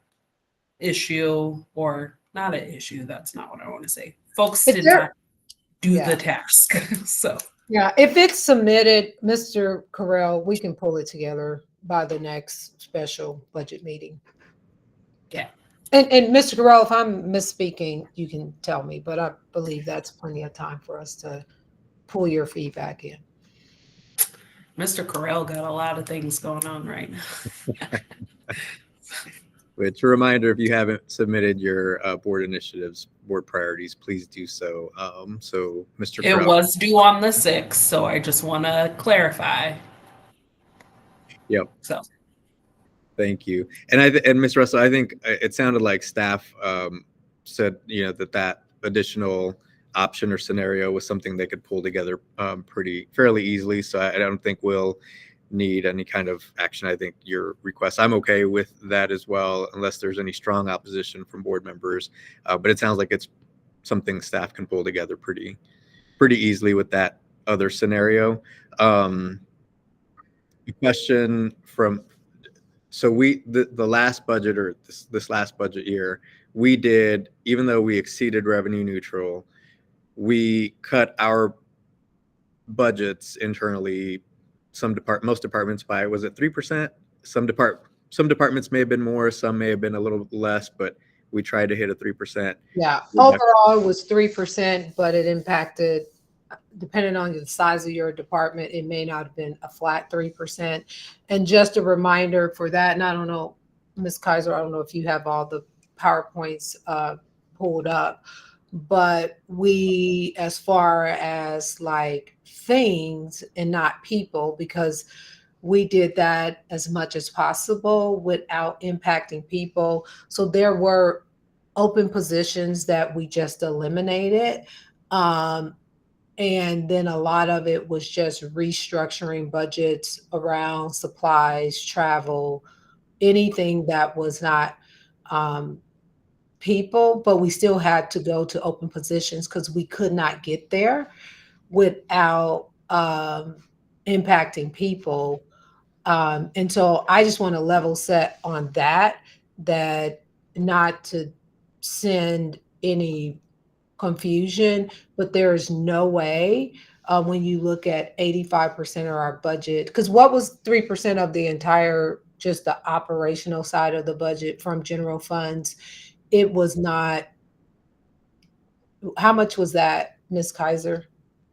issue, or not an issue, that's not what I want to say. Folks did not do the task. So yeah, if it's submitted, Mr. Carell, we can pull it together by the next special budget meeting. Yeah. And Mr. Carell, if I'm misspeaking, you can tell me, but I believe that's plenty of time for us to pull your feedback in. Mr. Carell got a lot of things going on right now. It's a reminder, if you haven't submitted your board initiatives, board priorities, please do so. So Mr. It Carell. was due on the 6th, so I just want to clarify. Yep. So thank you. And Ms. Russell, I think it sounded like staff said, that additional option or scenario was something they could pull together fairly easily. So I don't think we'll need any kind of action. I think your request, I'm okay with that as well, unless there's any strong opposition from board members. But it sounds like it's something staff can pull together pretty easily with that other scenario. The question from, so the last budget, or this last budget year, we did, even though we exceeded revenue neutral, we cut our budgets internally. Most departments by, was it 3%? Some departments may have been more, some may have been a little less, but we tried to hit a 3%. Yeah, overall it was 3%, but it impacted, depending on the size of your department, it may not have been a flat 3%. And just a reminder for that, and I don't know, Ms. Kaiser, I don't know if you have all the PowerPoints pulled up, but we, as far as like things and not people, because we did that as much as possible without impacting people. So there were open positions that we just eliminated. And then a lot of it was just restructuring budgets around supplies, travel, anything that was not people, but we still had to go to open positions because we could not get there without impacting people. And so I just want to level set on that not to send any confusion, but there is no way when you look at 85% of our budget, because what was 3% of the entire, just the operational side of the budget from general funds? It was not, how much was that, Ms. Kaiser?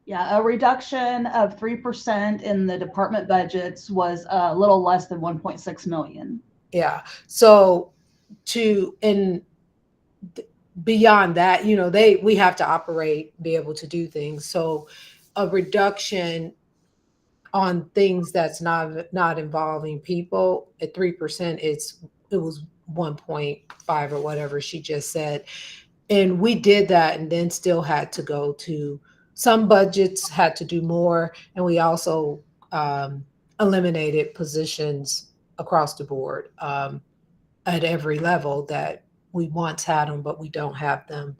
Yeah, a reduction of 3% in the department budgets was a little less than 1.6 million. Yeah. So beyond that, we have to operate, be able to do things. So a reduction on things that's not involving people at 3%, it was 1.5 or whatever she just said. And we did that and then still had to go to, some budgets had to do more. And we also eliminated positions across the board at every level that we once had them, but we don't have them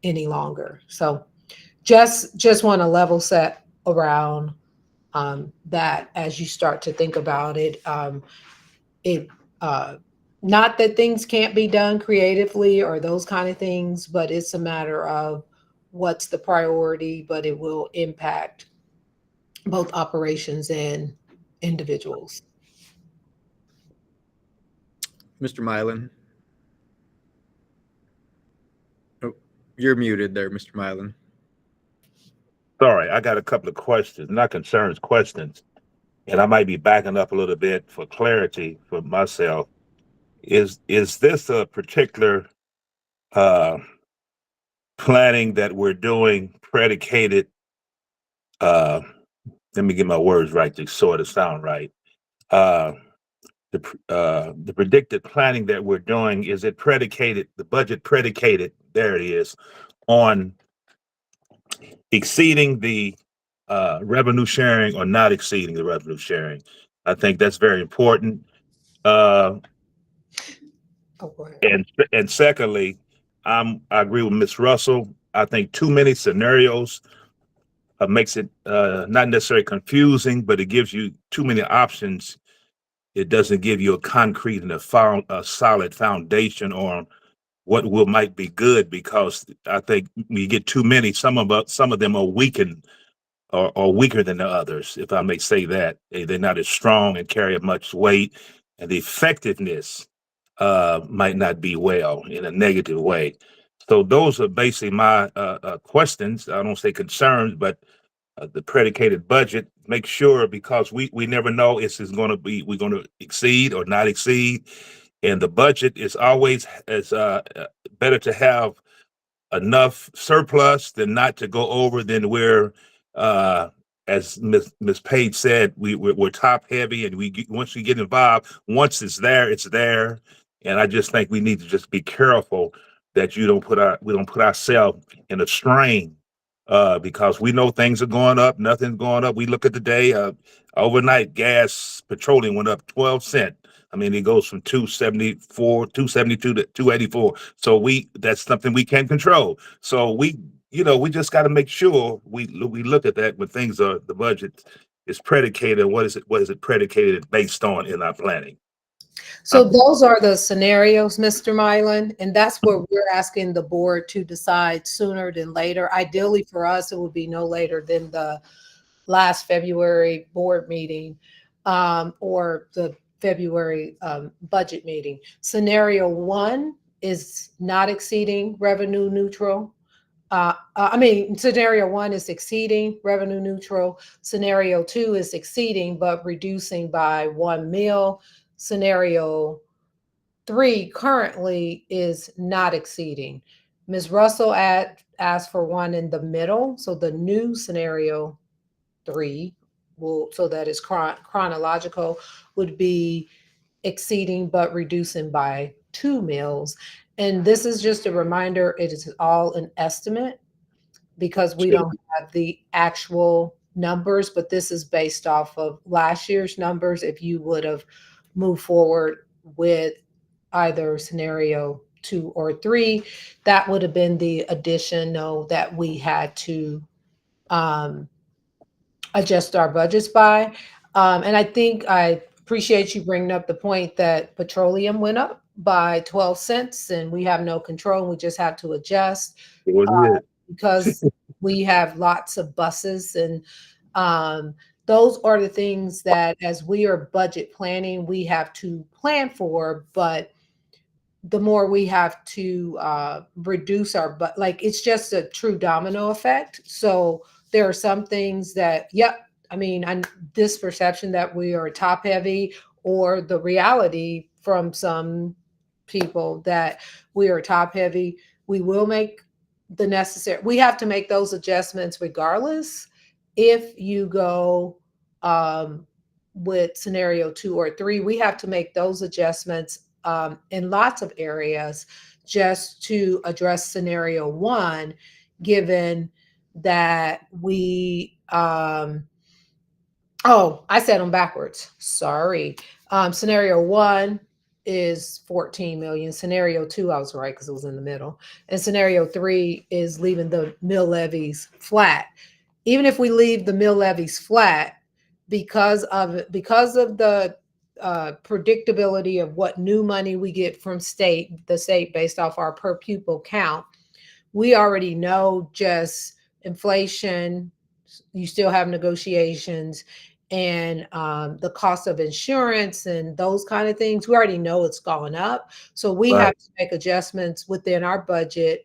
any longer. So just want to level set around that as you start to think about it. Not that things can't be done creatively or those kind of things, but it's a matter of what's the priority, but it will impact both operations and individuals. Mr. Mylan. Oh, you're muted there, Mr. Mylan. Sorry, I got a couple of questions, not concerns, questions. And I might be backing up a little bit for clarity for myself. Is this a particular planning that we're doing predicated, let me get my words right to sort of sound right. The predicted planning that we're doing, is it predicated, the budget predicated, there it is, on exceeding the revenue sharing or not exceeding the revenue sharing? I think that's very important. And secondly, I agree with Ms. Russell. I think too many scenarios makes it not necessarily confusing, but it gives you too many options. It doesn't give you a concrete and a solid foundation on what might be good, because I think when you get too many, some of them are weakened or weaker than the others, if I may say that. They're not as strong and carry much weight, and the effectiveness might not be well in a negative way. So those are basically my questions. I don't say concerns, but the predicated budget, make sure, because we never know if it's going to be, we're going to exceed or not exceed. And the budget is always better to have enough surplus than not to go over, than we're as Ms. Page said, we're top heavy, and once we get involved, once it's there, it's there. And I just think we need to just be careful that we don't put ourselves in a strain, because we know things are going up, nothing's going up. We look at the day, overnight gas, petroleum went up 12 cents. I mean, it goes from 272 to 284. So that's something we can't control. So we just got to make sure we look at that when the budget is predicated. What is it predicated based on in our planning? So those are the scenarios, Mr. Mylan, and that's what we're asking the board to decide sooner than later. Ideally for us, it would be no later than the last February board meeting, or the February budget meeting. Scenario 1 is not exceeding revenue neutral. Scenario 1 is exceeding revenue neutral. Scenario 2 is exceeding but reducing by 1 mil. Scenario 3 currently is not exceeding. Ms. Russell asked for one in the middle. So the new scenario 3 so that is chronological, would be exceeding but reducing by 2 mils. And this is just a reminder, it is all an estimate because we don't have the actual numbers, but this is based off of last year's numbers. If you would have moved forward with either scenario 2 or 3, that would have been the additional that we had to adjust our budgets by. And I think I appreciate you bringing up the point that petroleum went up by 12 cents and we have no control. We just have to adjust because we have lots of buses, and those are the things that as we are budget planning, we have to plan for, but the more we have to reduce our, it's just a true domino effect. So there are some things that, this perception that we are top heavy, or the reality from some people that we are top heavy, we will make we have to make those adjustments regardless. If you go with scenario 2 or 3, we have to make those adjustments in lots of areas just to address scenario 1, given that we, I said them backwards. Sorry. Scenario 1 is 14 million. Scenario 2, I was right because it was in the middle. And scenario 3 is leaving the mill levies flat. Even if we leave the mill levies flat, because of the predictability of what new money we get from the state based off our per pupil count, we already know just inflation, you still have negotiations, and the cost of insurance and those kind of things. We already know it's gone up. So we Right. have to make adjustments within our budget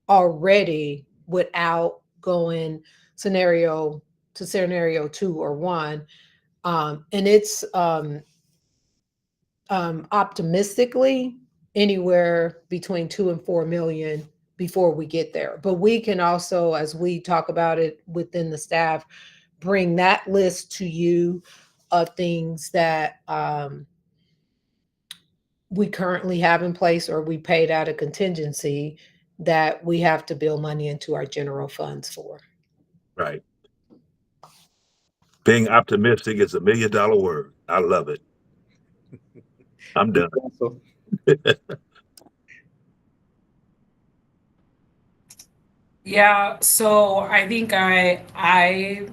already without going scenario to scenario 2 or 1. And it's optimistically anywhere between 2 and 4 million before we get there. But we can also, as we talk about it within the staff, bring that list to you of things that we currently have in place or we paid out a contingency that we have to build money into our general funds for. Right. Being optimistic is $1 million word. I love it. I'm done. Yeah, so I think I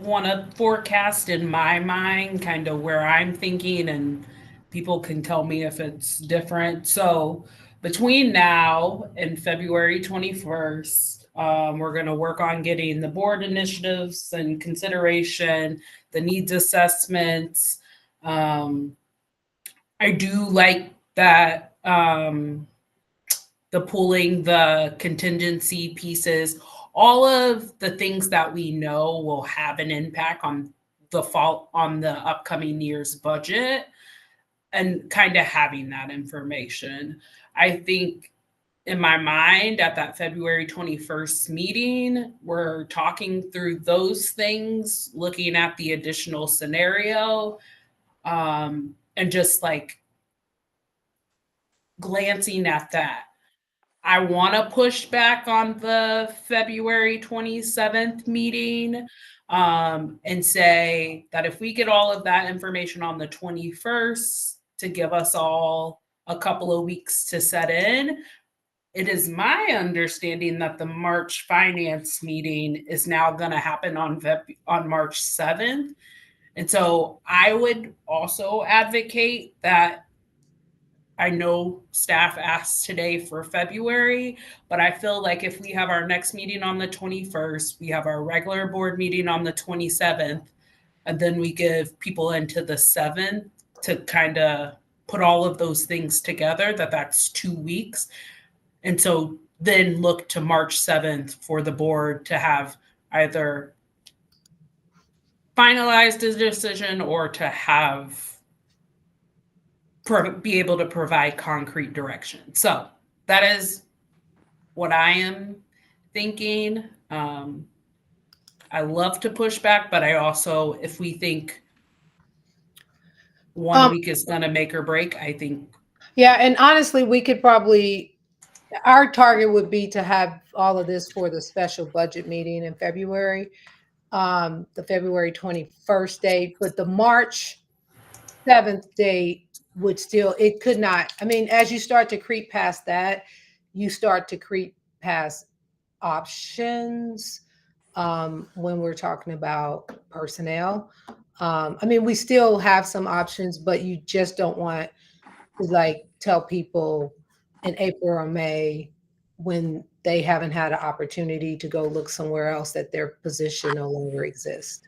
want to forecast in my mind kind of where I'm thinking, and people can tell me if it's different. So between now and February 21st, we're going to work on getting the board initiatives and consideration, the needs assessments. I do like that the pooling, the contingency pieces, all of the things that we know will have an impact on the upcoming year's budget, and kind of having that information. I think in my mind at that February 21st meeting, we're talking through those things, looking at the additional scenario, and just like glancing at that. I want to push back on the February 27th meeting and say that if we get all of that information on the 21st to give us all a couple of weeks to set in, it is my understanding that the March finance meeting is now going to happen on March 7th. And so I would also advocate that. I know staff asked today for February, but I feel like if we have our next meeting on the 21st, we have our regular board meeting on the 27th, and then we give people into the 7th to kind of put all of those things together, that's 2 weeks. And so then look to March 7th for the board to have either finalized a decision or to have be able to provide concrete direction. So that is what I am thinking. I love to push back, but I also, if we think 1 week is going to make or break, I think. Yeah, and honestly, we could probably, our target would be to have all of this for the special budget meeting in February, the February 21st date, but the March 7th date would still, it could not, I mean, as you start to creep past that, you start to creep past options when we're talking about personnel. I mean, we still have some options, but you just don't want to like tell people in April or May when they haven't had an opportunity to go look somewhere else that their position no longer exists.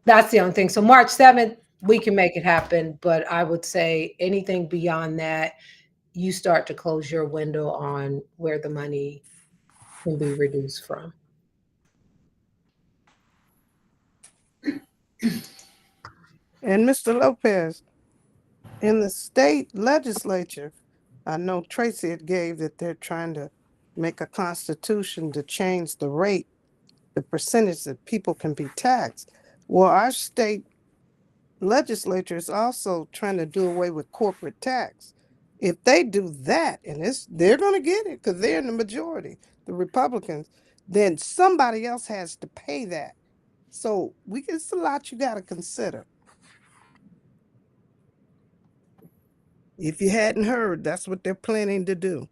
That's the only thing. So March 7th, we can make it happen, but I would say anything beyond that, you start to close your window on where the money can be reduced from. And Mr. Lopez, in the state legislature, I know Tracy had gave that they're trying to make a constitution to change the rate, the percentage that people can be taxed. Well, our state legislature is also trying to do away with corporate tax. If they do that, and they're going to get it because they're in the majority, the Republicans, then somebody else has to pay that. So it's a lot you got to consider. If you hadn't heard, that's what they're planning to do.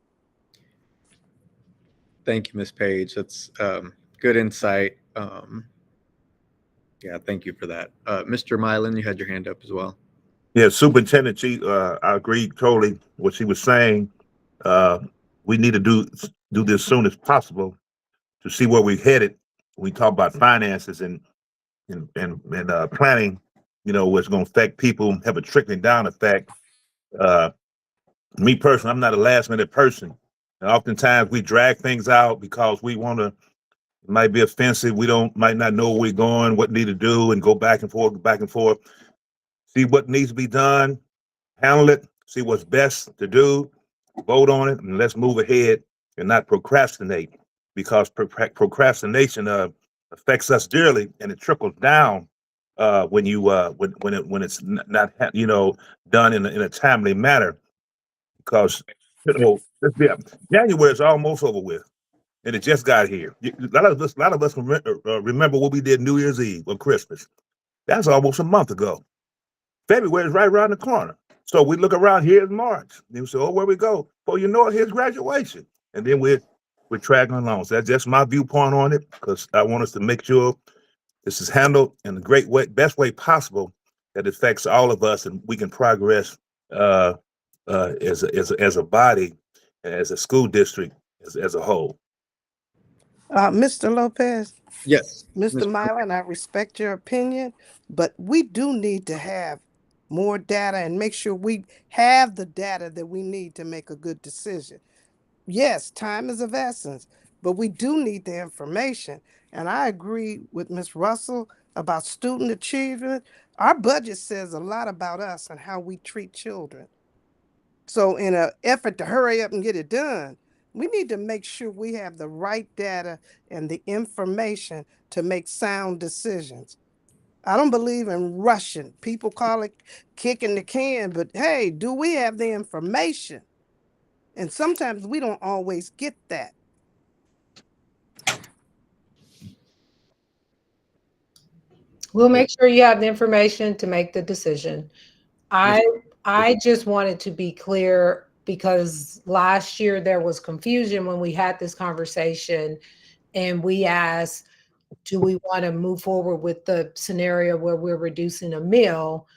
Thank you, Ms. Page. That's good insight. Yeah, thank you for that. Mr. Milan, you had your hand up as well. Yeah, Superintendent, I agree totally what she was saying. we need to do this soon as possible to see where we're headed. We talk about finances and planning, what's going to affect people, have a trickling down effect. Me personally, I'm not a last minute person. And oftentimes we drag things out because we want to, it might be offensive. Might not know where we're going, what need to do, and go back and forth. See what needs to be done, handle it, see what's best to do, vote on it, and let's move ahead and not procrastinate, because procrastination affects us dearly, and it trickles down when it's not done in a timely manner. Because January is almost over with, and it just got here. A lot of us remember what we did New Year's Eve or Christmas. That's almost a month ago. February is right around the corner. So we look around, here's March. And we say, oh, where we go? Well, here's graduation. And then we're tracking along. So that's just my viewpoint on it, because I want us to make sure this is handled in the best way possible that affects all of us, and we can progress as a body, as a school district, as a whole. Mr. Lopez. Yes. Mr. Mylan, I respect your opinion, but we do need to have more data and make sure we have the data that we need to make a good decision. Yes, time is of essence, but we do need the information. And I agree with Ms. Russell about student achievement. Our budget says a lot about us and how we treat children. So in an effort to hurry up and get it done, we need to make sure we have the right data and the information to make sound decisions. I don't believe in rushing. People call it kicking the can, but hey, do we have the information? And sometimes we don't always get that. We'll make sure you have the information to make the decision. I just wanted to be clear, because last year there was confusion when we had this conversation, and we asked, do we want to move forward with the scenario where we're reducing a meal?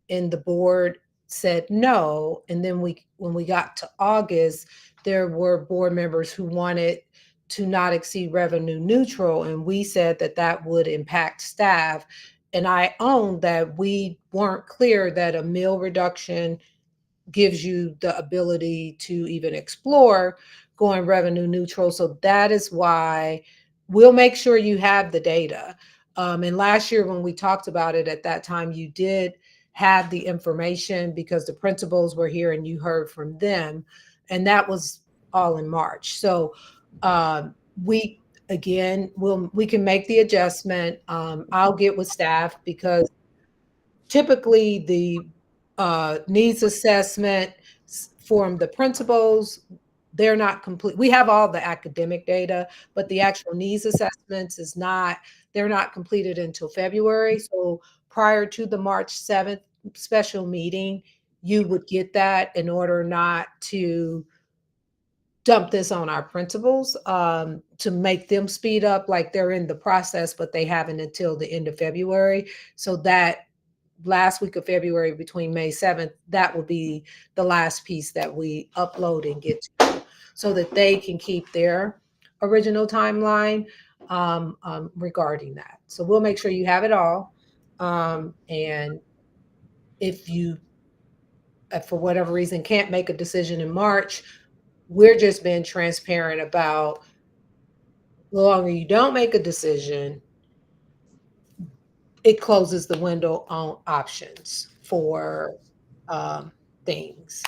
And the board said no. And then when we got to August, there were board members who wanted to not exceed revenue neutral. And we said that would impact staff. And I own that we weren't clear that a meal reduction gives you the ability to even explore going revenue neutral. So that is why we'll make sure you have the data. And last year when we talked about it, at that time, you did have the information because the principals were here and you heard from them. And that was all in March. So we can make the adjustment. I'll get with staff, because typically the needs assessment from the principals, they're not complete. We have all the academic data, but the actual needs assessments they're not completed until February. So prior to the March 7th special meeting, you would get that in order not to dump this on our principals, to make them speed up, like they're in the process, but they haven't until the end of February. So that last week of February, between May 7th, that will be the last piece that we upload and get to, so that they can keep their original timeline regarding that. So we'll make sure you have it all. And if you, for whatever reason, can't make a decision in March, we're just being transparent about the longer you don't make a decision, it closes the window on options for things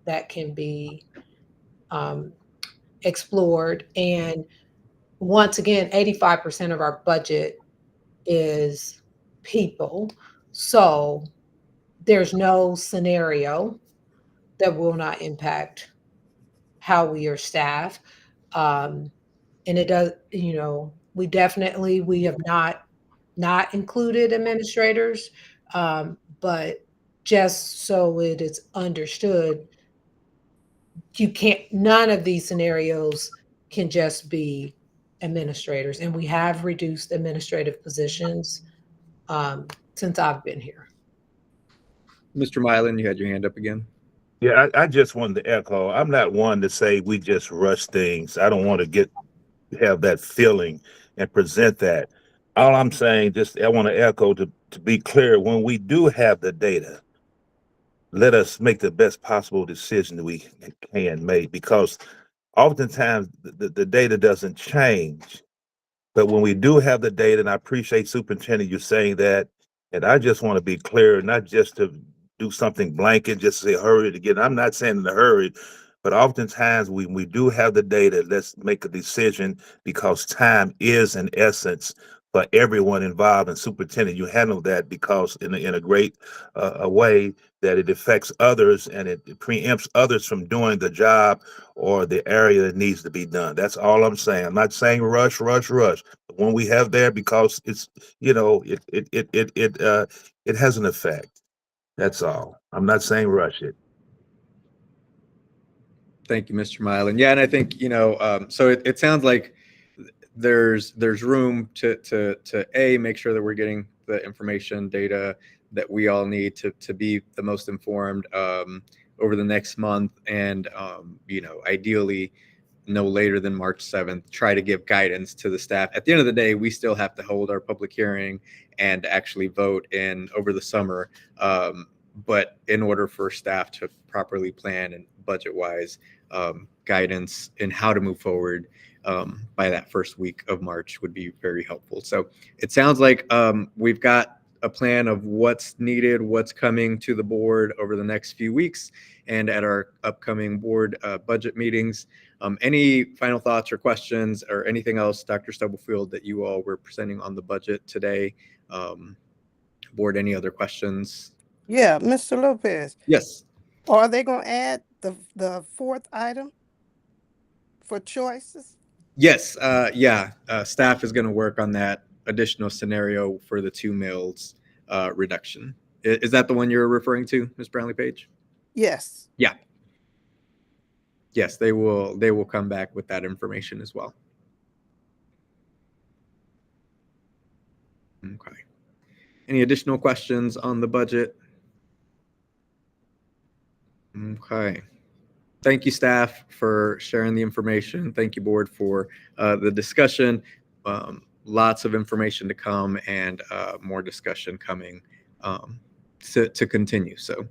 that can be explored. And once again, 85% of our budget is people. So there's no scenario that will not impact how we are staffed. And it does, we have not included administrators, but just so it is understood, none of these scenarios can just be administrators. And we have reduced administrative positions since I've been here. Mr. Mylan, you had your hand up again. Yeah, I just wanted to echo. I'm not one to say we just rush things. I don't want to have that feeling and present that. All I'm saying, just I want to echo to be clear, when we do have the data, let us make the best possible decision that we can make, because oftentimes the data doesn't change. But when we do have the data, and I appreciate Superintendent you saying that, and I just want to be clear, not just to do something blanket, just say hurry to get. I'm not saying in a hurry, but oftentimes when we do have the data, let's make a decision, because time is an essence for everyone involved. And Superintendent, you handle that because in a great a way that it affects others and it preempts others from doing the job or the area that needs to be done. That's all I'm saying. I'm not saying rush, rush, rush. When we have there, because it's, it has an effect. That's all. I'm not saying rush it. Thank you, Mr. Mylan. Yeah, and I think, so it sounds like there's room to make sure that we're getting the information, data that we all need to be the most informed over the next month, and ideally no later than March 7th, try to give guidance to the staff. At the end of the day, we still have to hold our public hearing and actually vote in over the summer. But in order for staff to properly plan and budget-wise, guidance in how to move forward by that first week of March would be very helpful. So it sounds like we've got a plan of what's needed, what's coming to the board over the next few weeks and at our upcoming board budget meetings. Any final thoughts or questions or anything else, Dr. Stubblefield, that you all were presenting on the budget today? Board, any other questions? Yeah, Mr. Lopez, Yes. are they going to add the fourth item for choices? Yes. Yeah. Staff is going to work on that additional scenario for the 2 mills reduction. Is that the one you're referring to, Ms. Brownlee-Page? Yes. Yeah. Yes, they will come back with that information as well. Okay. Any additional questions on the budget? Okay. Thank you, staff, for sharing the information. Thank you, board, for the discussion. Lots of information to come and more discussion coming to continue. So,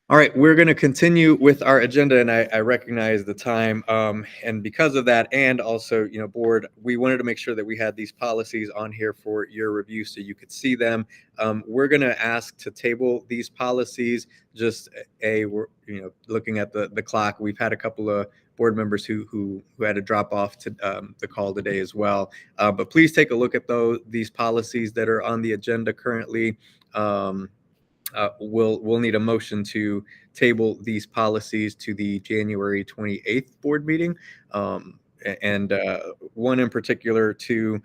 all right, we're going to continue with our agenda, and I recognize the time. And because of that, and also, board, we wanted to make sure that we had these policies on here for your review so you could see them. We're going to ask to table these policies. Just we're looking at the clock. We've had a couple of board members who had to drop off to the call today as well. But please take a look at these policies that are on the agenda currently. We'll need a motion to table these policies to the January 28th board meeting. And one in particular to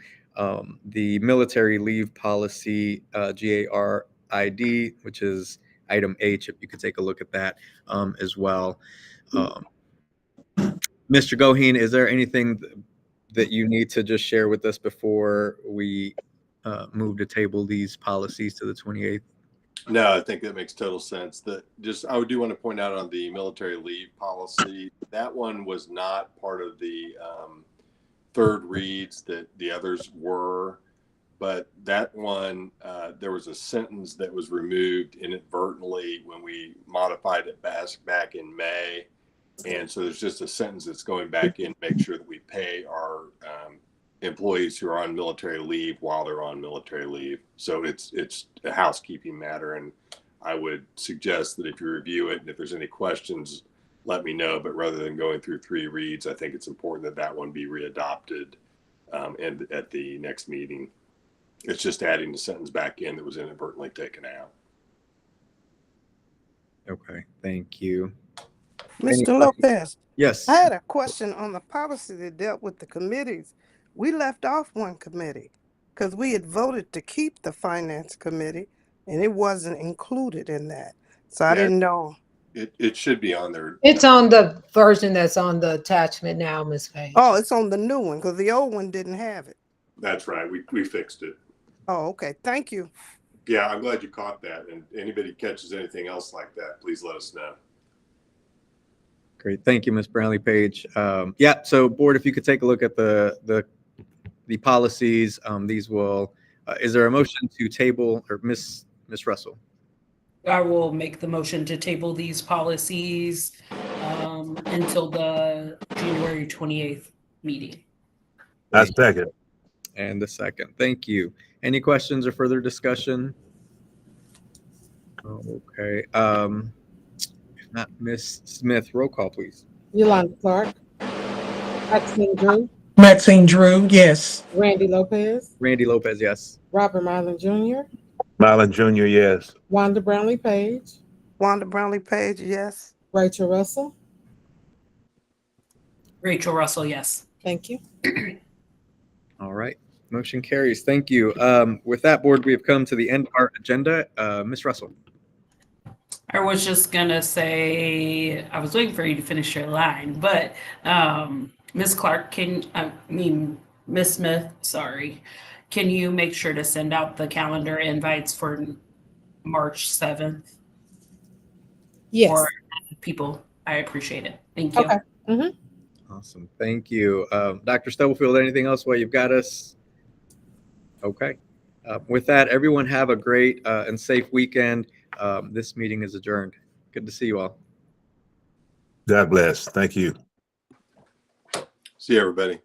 the military leave policy, GARID, which is item H, if you could take a look at that as well. Mr. Goheen, is there anything that you need to just share with us before we move to table these policies to the 28th? No, I think that makes total sense. I do want to point out on the military leave policy, that one was not part of the third reads that the others were, but that one, there was a sentence that was removed inadvertently when we modified it back in May. And so there's just a sentence that's going back in, make sure that we pay our employees who are on military leave while they're on military leave. So it's a housekeeping matter, and I would suggest that if you review it and if there's any questions, let me know. But rather than going through 3 reads, I think it's important that one be readopted and at the next meeting. It's just adding the sentence back in that was inadvertently taken out. Okay, thank you. Mr. Lopez. Yes. I had a question on the policy that dealt with the committees. We left off one committee because we had voted to keep the finance committee and it wasn't included in that. So I didn't know. It should be on there. It's on the version that's on the attachment now, Ms. Page. Oh, it's on the new one because the old one didn't have it. That's right. We fixed it. Oh, okay. Thank you. Yeah, I'm glad you caught that. And anybody catches anything else like that, please let us know. Great. Thank you, Ms. Brownlee Page. Yeah, so board, if you could take a look at the policies, these will, is there a motion to table, or Ms. Russell? I will make the motion to table these policies until the January 28th meeting. I second. And the second. Thank you. Any questions or further discussion? Okay. If not, Ms. Smith, roll call, please. Yolanda Clark, Maxine Drew, Maxine Drew, yes. Randy Lopez, Randy Lopez, yes. Robert Marlin Jr., Marlon Jr., yes. Wanda Brownlee Page, Wanda Brownlee Page, yes. Rachel Russell. Rachel Russell, yes. Thank you. All right. Motion carries. Thank you. With that, board, we have come to the end of our agenda. Ms. Russell. I was just gonna say, I was waiting for you to finish your line, but Ms. Clark, Ms. Smith, sorry. Can you make sure to send out the calendar invites for March 7th? Yes. For people, I appreciate it. Thank you. Okay. Mm-hmm. Awesome. Thank you. Dr. Stubblefield, anything else while you've got us? Okay. With that, everyone have a great and safe weekend. This meeting is adjourned. Good to see you all. God bless. Thank you. See you, everybody.